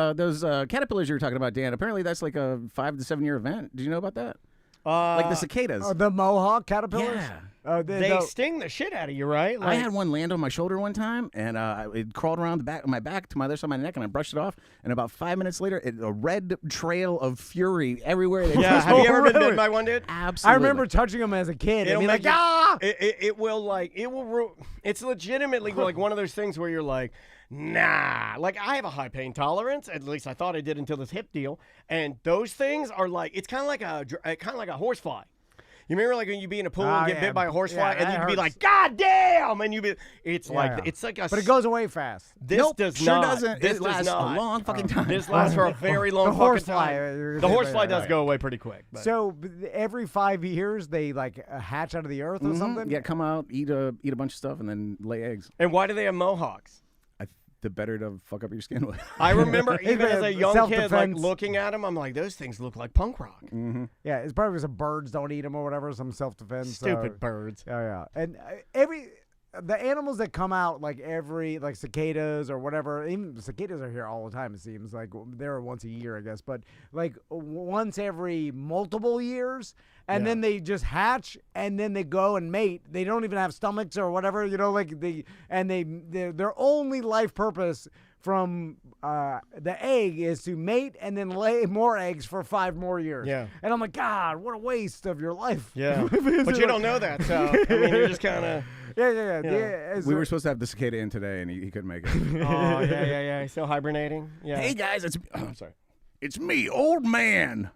caterpillars you were talking about, Dan? Apparently that's like a 5 to 7 year event. Did you know about that? Like the cicadas. The mohawk caterpillars? Yeah. They sting the shit out of you, right? I had one land on my shoulder one time, and it crawled around my back to my other side of my neck, and I brushed it off. And about 5 minutes later, a red trail of fury everywhere. Have you ever been bitten by one, dude? Absolutely. I remember touching them as a kid. It'll and be make like, ah! It's legitimately like one of those things where you're like, nah. Like, I have a high pain tolerance. At least I thought I did until this hip deal. And those things are like, it's kind of like a horsefly. You remember like when you be in a pool and get bit by a horsefly, and you'd be like, God damn! And it's like a. But it goes away fast. This does sure not. doesn't. This it lasts does not. a long fucking time. This lasts for a very long fucking time. The horsefly does go away pretty quick. But. So every 5 years they like hatch out of the earth or something. Yeah, come out, eat a bunch of stuff, and then lay eggs. And why do they have mohawks? The better to fuck up your skin with. I remember even as a young kid, like looking at them, I'm like, those things look like punk rock. Mm-hmm. Yeah, it's probably because birds don't eat them or whatever, some self-defense. Stupid birds. Yeah. And the animals that come out like like cicadas or whatever. Even cicadas are here all the time. It seems like they're once a year, I guess, but like once every multiple years, and then they just hatch and then they go and mate. They don't even have stomachs or whatever, like their only life purpose from the egg is to mate and then lay more eggs for 5 more years. Yeah. And I'm like, God, what a waste of your life. Yeah. But you don't know that, so I mean, you're just kind of. Yeah. We were supposed to have the cicada in today, and he couldn't make it. Oh, yeah. He's still hibernating. Yeah. Hey guys, it's me, old man.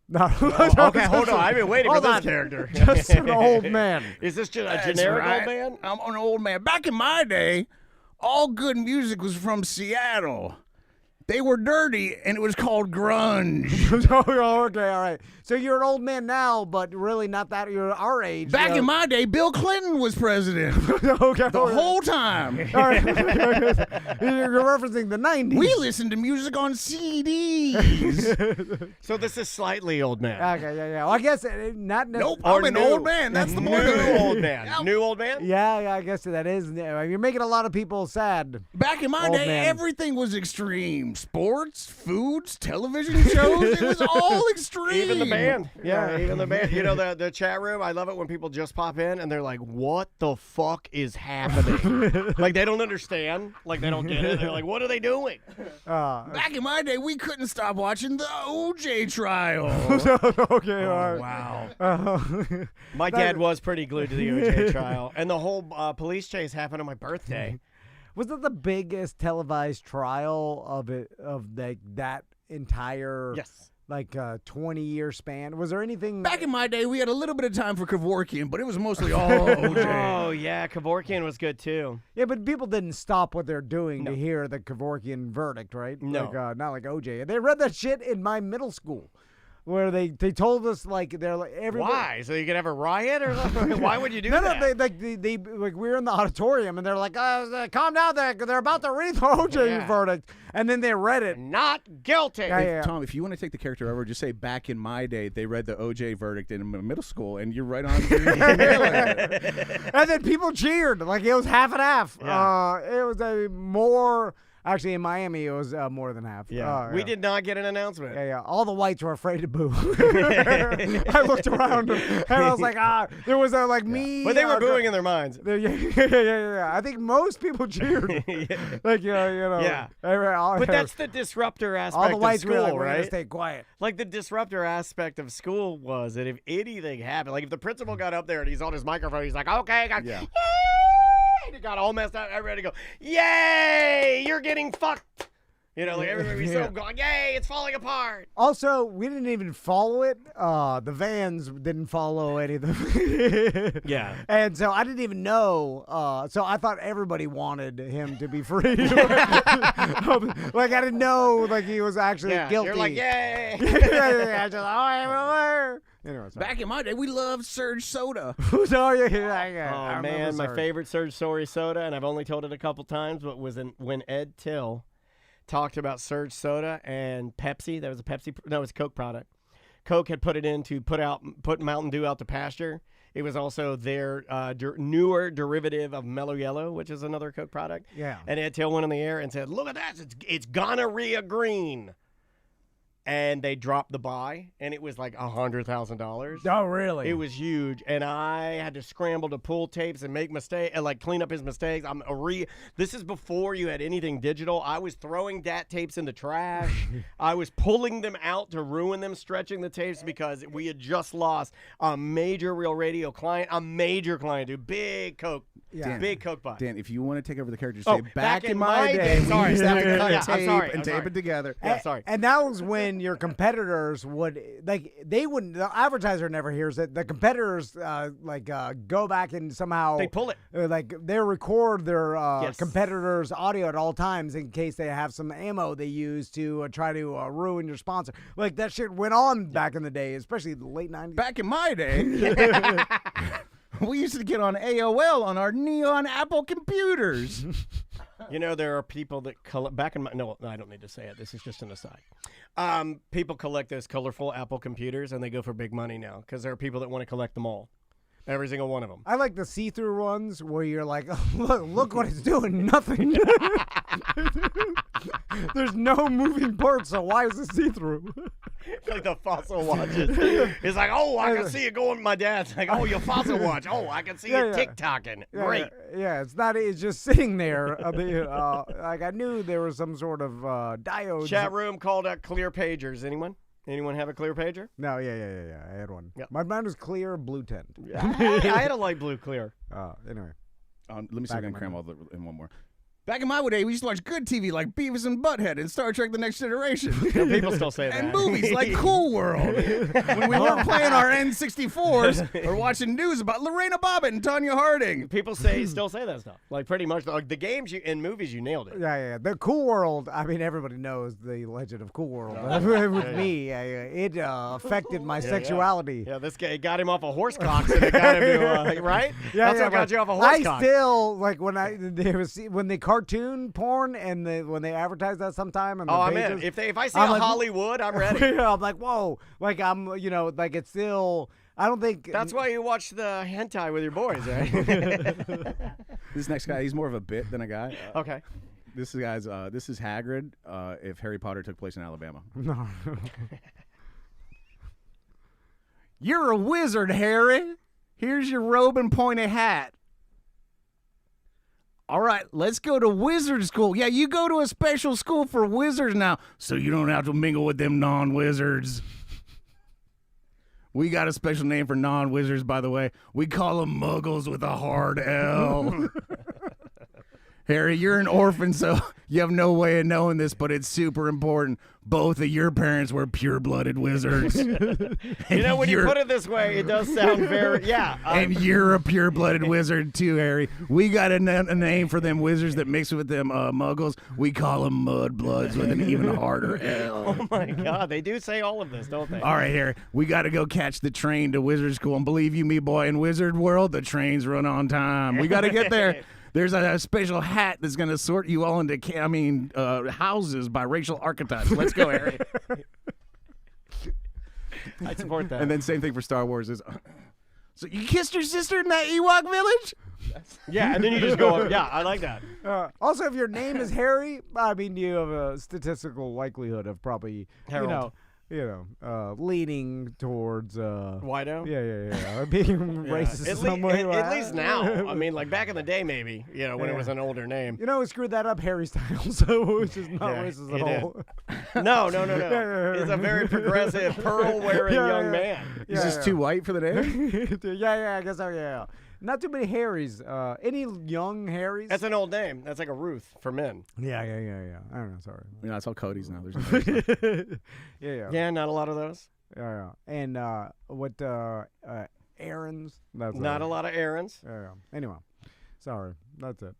No. Okay, hold on. I've been waiting for this character. Just an old man. Is this just a generic old man? I'm an old man. Back in my day, all good music was from Seattle. They were dirty, and it was called grunge. Okay, all right. So you're an old man now, but really not that. You're our age. Back in my day, Bill Clinton was president. Okay, the whole time. All right. You're referencing the 90s. We listened to music on CDs. So this is slightly old man. Okay, yeah. Well, I guess not necessarily. Nope, I'm an old man. That's the point. New old man. New old man? Yeah, I guess that is. You're making a lot of people sad. Back in my Old day, man. everything was extreme. Sports, foods, television shows. It was all extreme. Even the band. Yeah, even the band. You know, the chat room, I love it when people just pop in and they're like, what the fuck is happening? Like, they don't understand. Like, they don't get it. They're like, what are they doing? Back in my day, we couldn't stop watching the OJ trial. Okay, all right. Wow. My dad was pretty glued to the OJ trial. And the whole police chase happened on my birthday. Was that the biggest televised trial of that entire 20-year span? Was there anything Back in my day, we had a little bit of time for Kevorkian, but it was mostly all OJ. Oh yeah, Kevorkian was good too. Yeah, but people didn't stop what they're doing to hear the Kevorkian verdict, right? No. Like, not like OJ. They read that shit in my middle school. Where they told us they're like everybody. Why? So you could have a riot or something? Why would you do that? No, they we were in the auditorium and they're like, calm down, they're about to read the OJ verdict, and then they read it. Not guilty. Tom, if you want to take the character over, just say back in my day they read the OJ verdict in middle school, and you're right on. And then people cheered like it was half and half. Yeah. It was more. Actually, in Miami, it was more than half. Yeah. We did not get an announcement. Yeah. All the whites were afraid to boo. I looked around and I was like, there was me. But they were booing in their minds. Yeah. I think most people cheered. Like, Yeah. But that's the disruptor aspect all the whites of school, were like, we're right? gonna stay quiet. Like, the disruptor aspect of school was that if anything happened, like if the principal got up there and he's on his microphone, he's like, okay, guys. Yeah. It got all messed up. Everybody go, yay, you're getting fucked. Like everybody be so going, yay, it's falling apart. Also, we didn't even follow it. The Vans didn't follow any of them. Yeah. And so I didn't even know. So I thought everybody wanted him to be free. Like I didn't know he was actually guilty. You're like, yay. I just, Anyways, Back in my day, we loved Surge Soda. Oh, man, my favorite Surge Story soda, and I've only told it a couple times, but was when Ed Till talked about Surge Soda and Pepsi. That was a Pepsi. No, it was a Coke product. Coke had put it in to put Mountain Dew out to pasture. It was also their newer derivative of Mellow Yellow, which is another Coke product. Yeah. And Ed Till went in the air and said, "Look at that! It's gonorrhea green." And they dropped the buy, and it was like $100,000. Oh, really? It was huge, and I had to scramble to pull tapes and make mistakes and clean up his mistakes. This is before you had anything digital. I was throwing DAT tapes in the trash. I was pulling them out to ruin them, stretching the tapes because we had just lost a major Real Radio client, dude, big Coke. Yeah. Big Coke buy. Dan, if you want to take over the character, say back in my day. we Sorry. used to have to cut Yeah, tape I'm tape sorry. it together. Yeah, sorry. And that was when your competitors would they wouldn't. The advertiser never hears it. The competitors go back and somehow They pull it. They record their Yes. competitors' audio at all times in case they have some ammo they use to try to ruin your sponsor. Like that shit went on back in the day, especially the late 90s. Back in my day, we used to get on AOL on our neon Apple computers. There are people that collect no, I don't need to say it. This is just an aside. People collect those colorful Apple computers, and they go for big money now because there are people that want to collect them all. Every single one of them. I like the see-through ones where you're like, oh, look what it's doing, nothing. There's no moving parts, so why is it see-through? Like the fossil watches. It's like, oh, I can see it going. My dad's like, oh, your fossil watch. Oh, I can see it tick-tocking. Great. Yeah, it's just sitting there. Like I knew there was some sort of diode. Chat room called out clear pagers. Anyone have a clear pager? No, yeah. I had one. Yep. Mine was clear, blue tint. I had a light blue clear. Anyway. Let me see if I can cram all in one more. Back in my day, we used to watch good TV like Beavis and Butthead and Star Trek The Next Generation. Yeah, people still say that. And movies like Cool World. When we weren't playing our N64s or watching news about Lorena Bobbitt and Tanya Harding. People still say that stuff. Like pretty much like the games and movies, you nailed it. Yeah. The Cool World, I mean, everybody knows the legend of Cool World. With me, it affected my sexuality. Yeah, this guy got him off a horse cock, and it got him to, right? That's what got you off a horse cock. I still, like, when they cartoon porn and when they advertise that sometime. And I'm in. If I see Hollywood, I'm ready. I'm like, whoa. Like, like it's still, I don't think. That's why you watch the hentai with your boys, right? This next guy, he's more of a bit than a guy. Okay. This is Hagrid if Harry Potter took place in Alabama. No. You're a wizard, Harry. Here's your robe and pointy hat. All right, let's go to wizard school. Yeah, you go to a special school for wizards now, so you don't have to mingle with them non-wizards. We got a special name for non-wizards, by the way. We call them muggles with a hard L. Harry, you're an orphan, so you have no way of knowing this, but it's super important. Both of your parents were pure-blooded wizards. When you put it this way, it does sound very, and you're a pure-blooded wizard, too, Harry. We got a name for them wizards that mix with them muggles. We call them mudbloods with an even harder L. Oh, my God. They do say all of this, don't they? All right, Harry. We got to go catch the train to wizard school. And believe you me, boy, in wizard world, the trains run on time. We got to get there. There's a special hat that's going to sort you all into, houses by racial archetypes. Let's go, Harry. I support that. And then same thing for Star Wars is. So you kissed your sister in that Ewok village? Yeah, and then you just go up. Yeah, I like that. Also, if your name is Harry, I mean, you have a statistical likelihood of probably, Harold. leaning towards Whiteout? Yeah. Being racist in some way. At least now. I mean, like back in the day, maybe, when it was an older name. We screwed that up, Harry Styles, which is not racist at all. No. He's a very progressive, pearl-wearing young man. He's just too white for the name? I guess so, yeah. Not too many Harrys. Any young Harrys? That's an old name. That's like a Ruth for men. Yeah. I don't know. Sorry. It's all Cody's now. There's no Yeah, not a lot of those. Yeah. And what Aaron's? Not a lot of errands. Yeah. Anyway, sorry. That's it.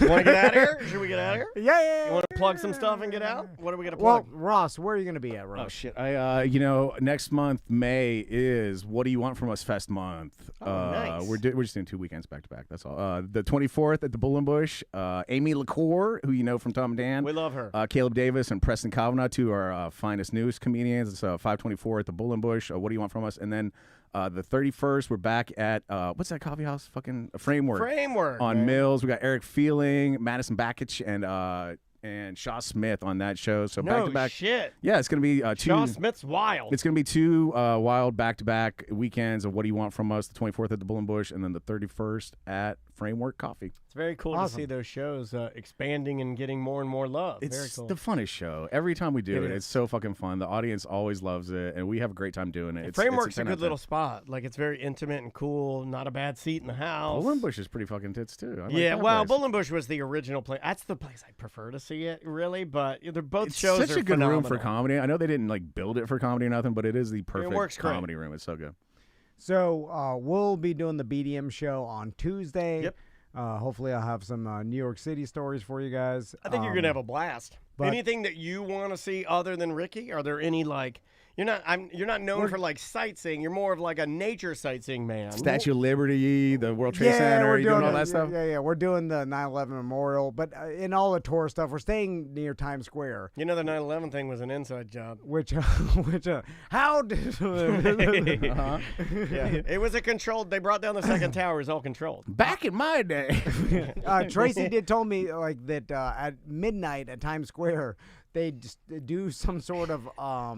Want to get out of here? Should we get out of here? Yeah. You want to plug some stuff and get out? What are we going to plug? Well, Ross, where are you going to be at, Ross? Oh, shit. Next month, May, is What Do You Want From Us Fest month. Nice. We're just doing 2 weekends back to back. That's all. The 24th at the Bull and Bush, Amy LaCour, who you know from Tom and Dan. We love her. Caleb Davis and Preston Kavanaugh, two of our finest newest comedians. It's 524 at the Bull and Bush. What Do You Want From Us? And then the 31st, we're back at, what's that coffee house? Fucking Framework. On Mills. We got Eric Feeling, Madison Bakich, and Shaw Smith on that show. So back to back. Shit. Yeah, it's going to be Shaw Smith's wild. It's going to be 2 wild back-to-back weekends of What Do You Want From Us, the 24th at the Bull and Bush, and then the 31st at Framework Coffee. It's very cool to see those shows expanding and getting more and more love. It's very cool. the funnest show. Every time we do it, it's so fucking fun. The audience always loves it, and we have a great time doing it. Framework's a good little spot. Like, it's very intimate and cool. Not a bad seat in the house. Bull and Bush is pretty fucking tits, too. Bull and Bush was the original place. That's the place I prefer to see it, really. But they're both shows such are a good phenomenal. room for comedy. I know they didn't build it for comedy or nothing, but it is the perfect comedy room. It's so good. So we'll be doing the BDM show on Tuesday. Yep. Hopefully I'll have some New York City stories for you guys. I think you're going to have a blast. Anything that you want to see other than Ricky? Are there any, You're not known for like sightseeing. You're more of like a nature sightseeing man. Statue of Liberty, the World Trade Center. We're You doing all that stuff? Yeah. We're doing the 9/11 memorial, but in all the tour stuff, we're staying near Times Square. You know, the 9/11 thing was an inside job. How did? Yeah, it was a controlled. They brought down the second tower. It was all controlled. Back in my day. Tracy told me like that at midnight at Times Square. They just do some sort of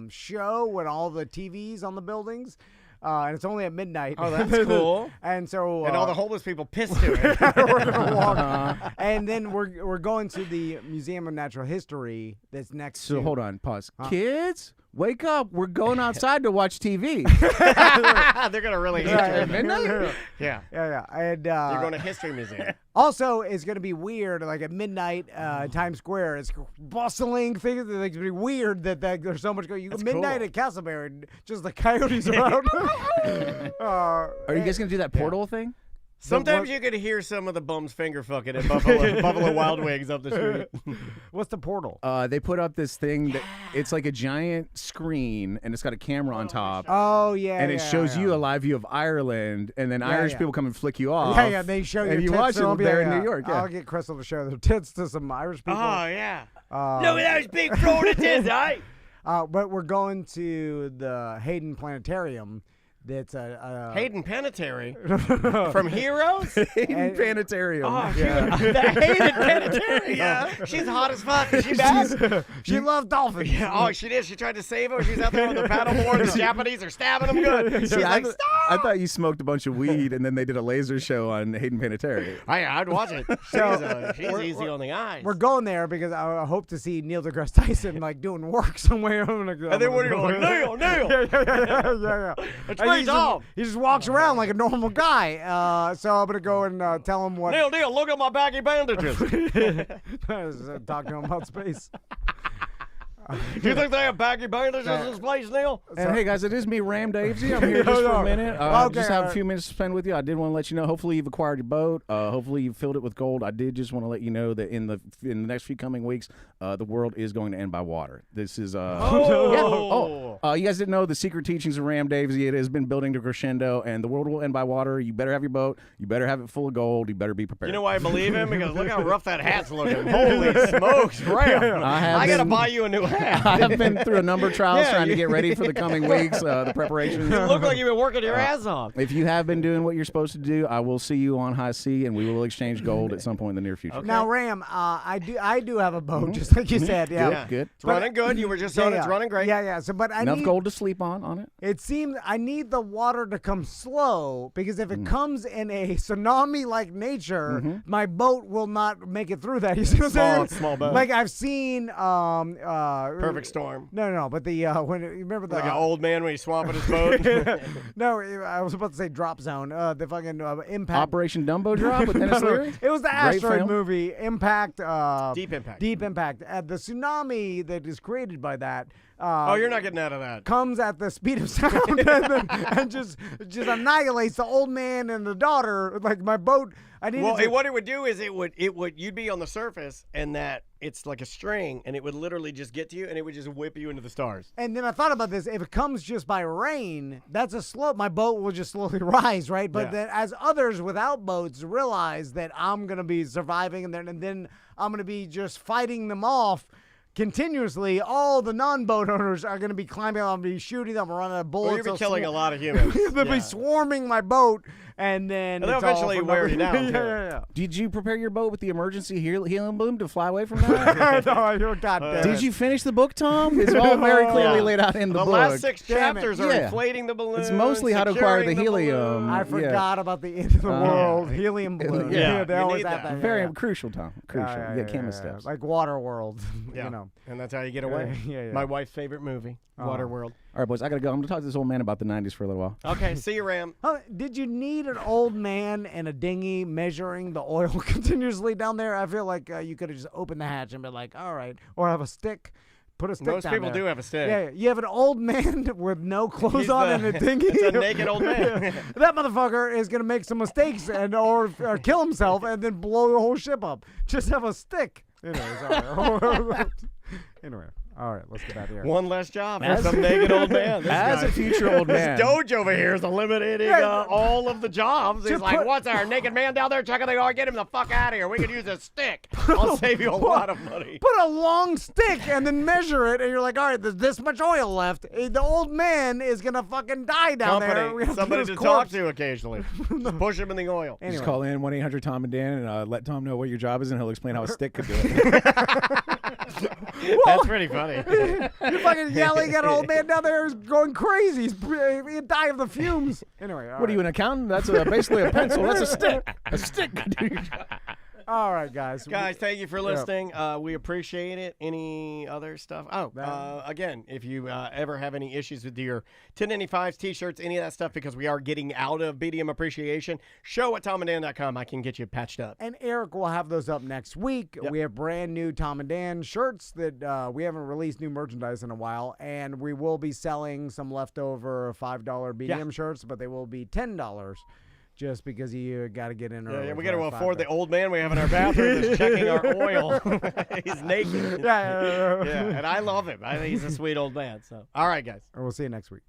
show with all the TVs on the buildings, and it's only at midnight. Oh, that's cool. And so and all the homeless people pissed to it. We're gonna walk, and then we're going to the Museum of Natural History that's next. So hold on, pause. Kids, wake up! We're going outside to watch TV. They're gonna really hate you at midnight. Yeah. And you're going to History Museum. Also, it's going to be weird, like at midnight, Times Square, it's bustling. Things it's going to be weird that there's so much going. Midnight cool. at Castleberry, just the coyotes are out. Are you guys going to do that portal thing? Sometimes you could hear some of the bums finger fucking at Buffalo Wild Wings up the street. What's the portal? They put up this thing that it's like a giant screen and it's got a camera on top. Oh yeah, and it shows you a live view of Ireland, and then Irish people come and flick you off. Yeah, they show you. And you watch it there in New York. Yeah. I'll get Crystal to show their tits to some Irish people. Oh yeah. Look at those big Florida tits, eh? But we're going to the Hayden Planetarium. That's a Hayden Planetary from Heroes. Hayden Planetarium. Oh, yeah. The Hayden Planetary. Yeah, she's hot as fuck. She bad. She loves dolphins. Yeah. Oh, she did. She tried to save him. She's out there on the paddleboard. The Japanese are stabbing them good. She's like, stop. I thought you smoked a bunch of weed and then they did a laser show on Hayden Planetary. I'd watch it. She's easy on the eyes. We're going there because I hope to see Neil deGrasse Tyson like doing work somewhere. And then what are you going? Neil. Yeah. He just walks around like a normal guy. So I'm gonna go and tell him what. Neil, look at my baggy bandages. Talk to him about space. Do you think they have baggy bandages in this place, Neil? And hey guys, it is me, Ram Davesy. I'm here just for a minute. Just have a few minutes to spend with you. I did want to let you know. Hopefully you've acquired your boat. Hopefully you've filled it with gold. I did just want to let you know that in the next few coming weeks, the world is going to end by water. This is you guys didn't know the secret teachings of Ram Davesy. It has been building to crescendo, and the world will end by water. You better have your boat. You better have it full of gold. You better be prepared. You know why I believe him? Because look how rough that hat's looking. Holy smokes, Ram! I gotta buy you a new hat. I have been through a number of trials trying to get ready for the coming weeks, the preparations. You look like you've been working your ass off. If you have been doing what you're supposed to do, I will see you on high sea, and we will exchange gold at some point in the near future. Okay. Now, Ram, I do have a boat, just like you said. Yeah, good. It's running good. You were just on it. It's running great. Yeah. So, but I enough need gold to sleep on it. It seems I need the water to come slow because if it comes in a tsunami-like nature, my boat will not make it through that. You see what I'm saying? Small boat. Like I've seen Perfect Storm. No, but the when you remember the like an old man when he's swamping his boat. No, I was about to say Drop Zone. The fucking Impact. Operation Dumbo Drop with Dennis Leary. It was the asteroid movie Impact. Deep Impact. Deep Impact. The tsunami that is created by that. You're not getting out of that. Comes at the speed of sound and just annihilates the old man and the daughter. Like my boat. What it would do is you'd be on the surface and that it's like a string and it would literally just get to you and it would just whip you into the stars. And then I thought about this. If it comes just by rain, that's a slope. My boat will just slowly rise, right? But then as others without boats realize that I'm going to be surviving and then I'm going to be just fighting them off continuously, all the non-boat owners are going to be climbing on me, shooting them, running a bullets. Well, you're killing a lot of humans. They'll be swarming my boat, and then they'll eventually wear you down. Yeah. Did you prepare your boat with the emergency helium balloon to fly away from that? No, you're goddamn. Did you finish the book, Tom? It's all very clearly laid out in the book. The last 6 chapters are inflating the balloon. It's mostly how to acquire the helium. I forgot about the end of the world helium balloon. Yeah, they always have that. Very crucial, Tom. Crucial. You got camera steps. Like Water World. Yeah. You know. And that's how you get away. Yeah. My wife's favorite movie, Waterworld. All right, boys, I got to go. I'm going to talk to this old man about the 90s for a little while. Okay, see you, Ram. Did you need an old man and a dinghy measuring the oil continuously down there? I feel like you could have just opened the hatch and been like, all right, or have a stick. Put a stick Most down people there. do have a stick. Yeah, you have an old man with no clothes on and a dinghy. It's a naked old man. That motherfucker is going to make some mistakes or kill himself and then blow the whole ship up. Just have a stick. Anyway, All right, let's get out of here. One less job for some naked old man. As a future old man. This Doge over here is eliminating all of the jobs. He's like, what's our naked man down there checking the yard? Get him the fuck out of here. We could use a stick. I'll save you a lot of money. Put a long stick and then measure it, and you're like, all right, there's this much oil left. The old man is going to fucking die down there. We have Somebody to to talk to occationally. Just push him in the oil. Anyway. Just call in 1-800-TOM-AND-DAN and let Tom know what your job is, and he'll explain how a stick could do it. That's pretty funny. You're fucking yelling at an old man down there who's going crazy. He'd die of the fumes. Anyway, what are you, an accountant? That's basically a pencil. That's a stick. A stick. All right, guys. Guys, thank you for listening. We appreciate it. Any other stuff? Again, if you ever have any issues with your 1095s, T-shirts, any of that stuff, because we are getting out of BDM appreciation, show at TomandDan.com. I can get you patched up. And Eric will have those up next week. Yep. We have brand new Tom and Dan shirts that we haven't released new merchandise in a while, and we will be selling some leftover $5 BDM shirts, but they will be $10. Just because you got to get in early. Yeah, we got to afford the old man we have in our bathroom that's checking our oil. He's naked. Yeah, and I love him. I think he's a sweet old man. So, all right, guys. We'll see you next week.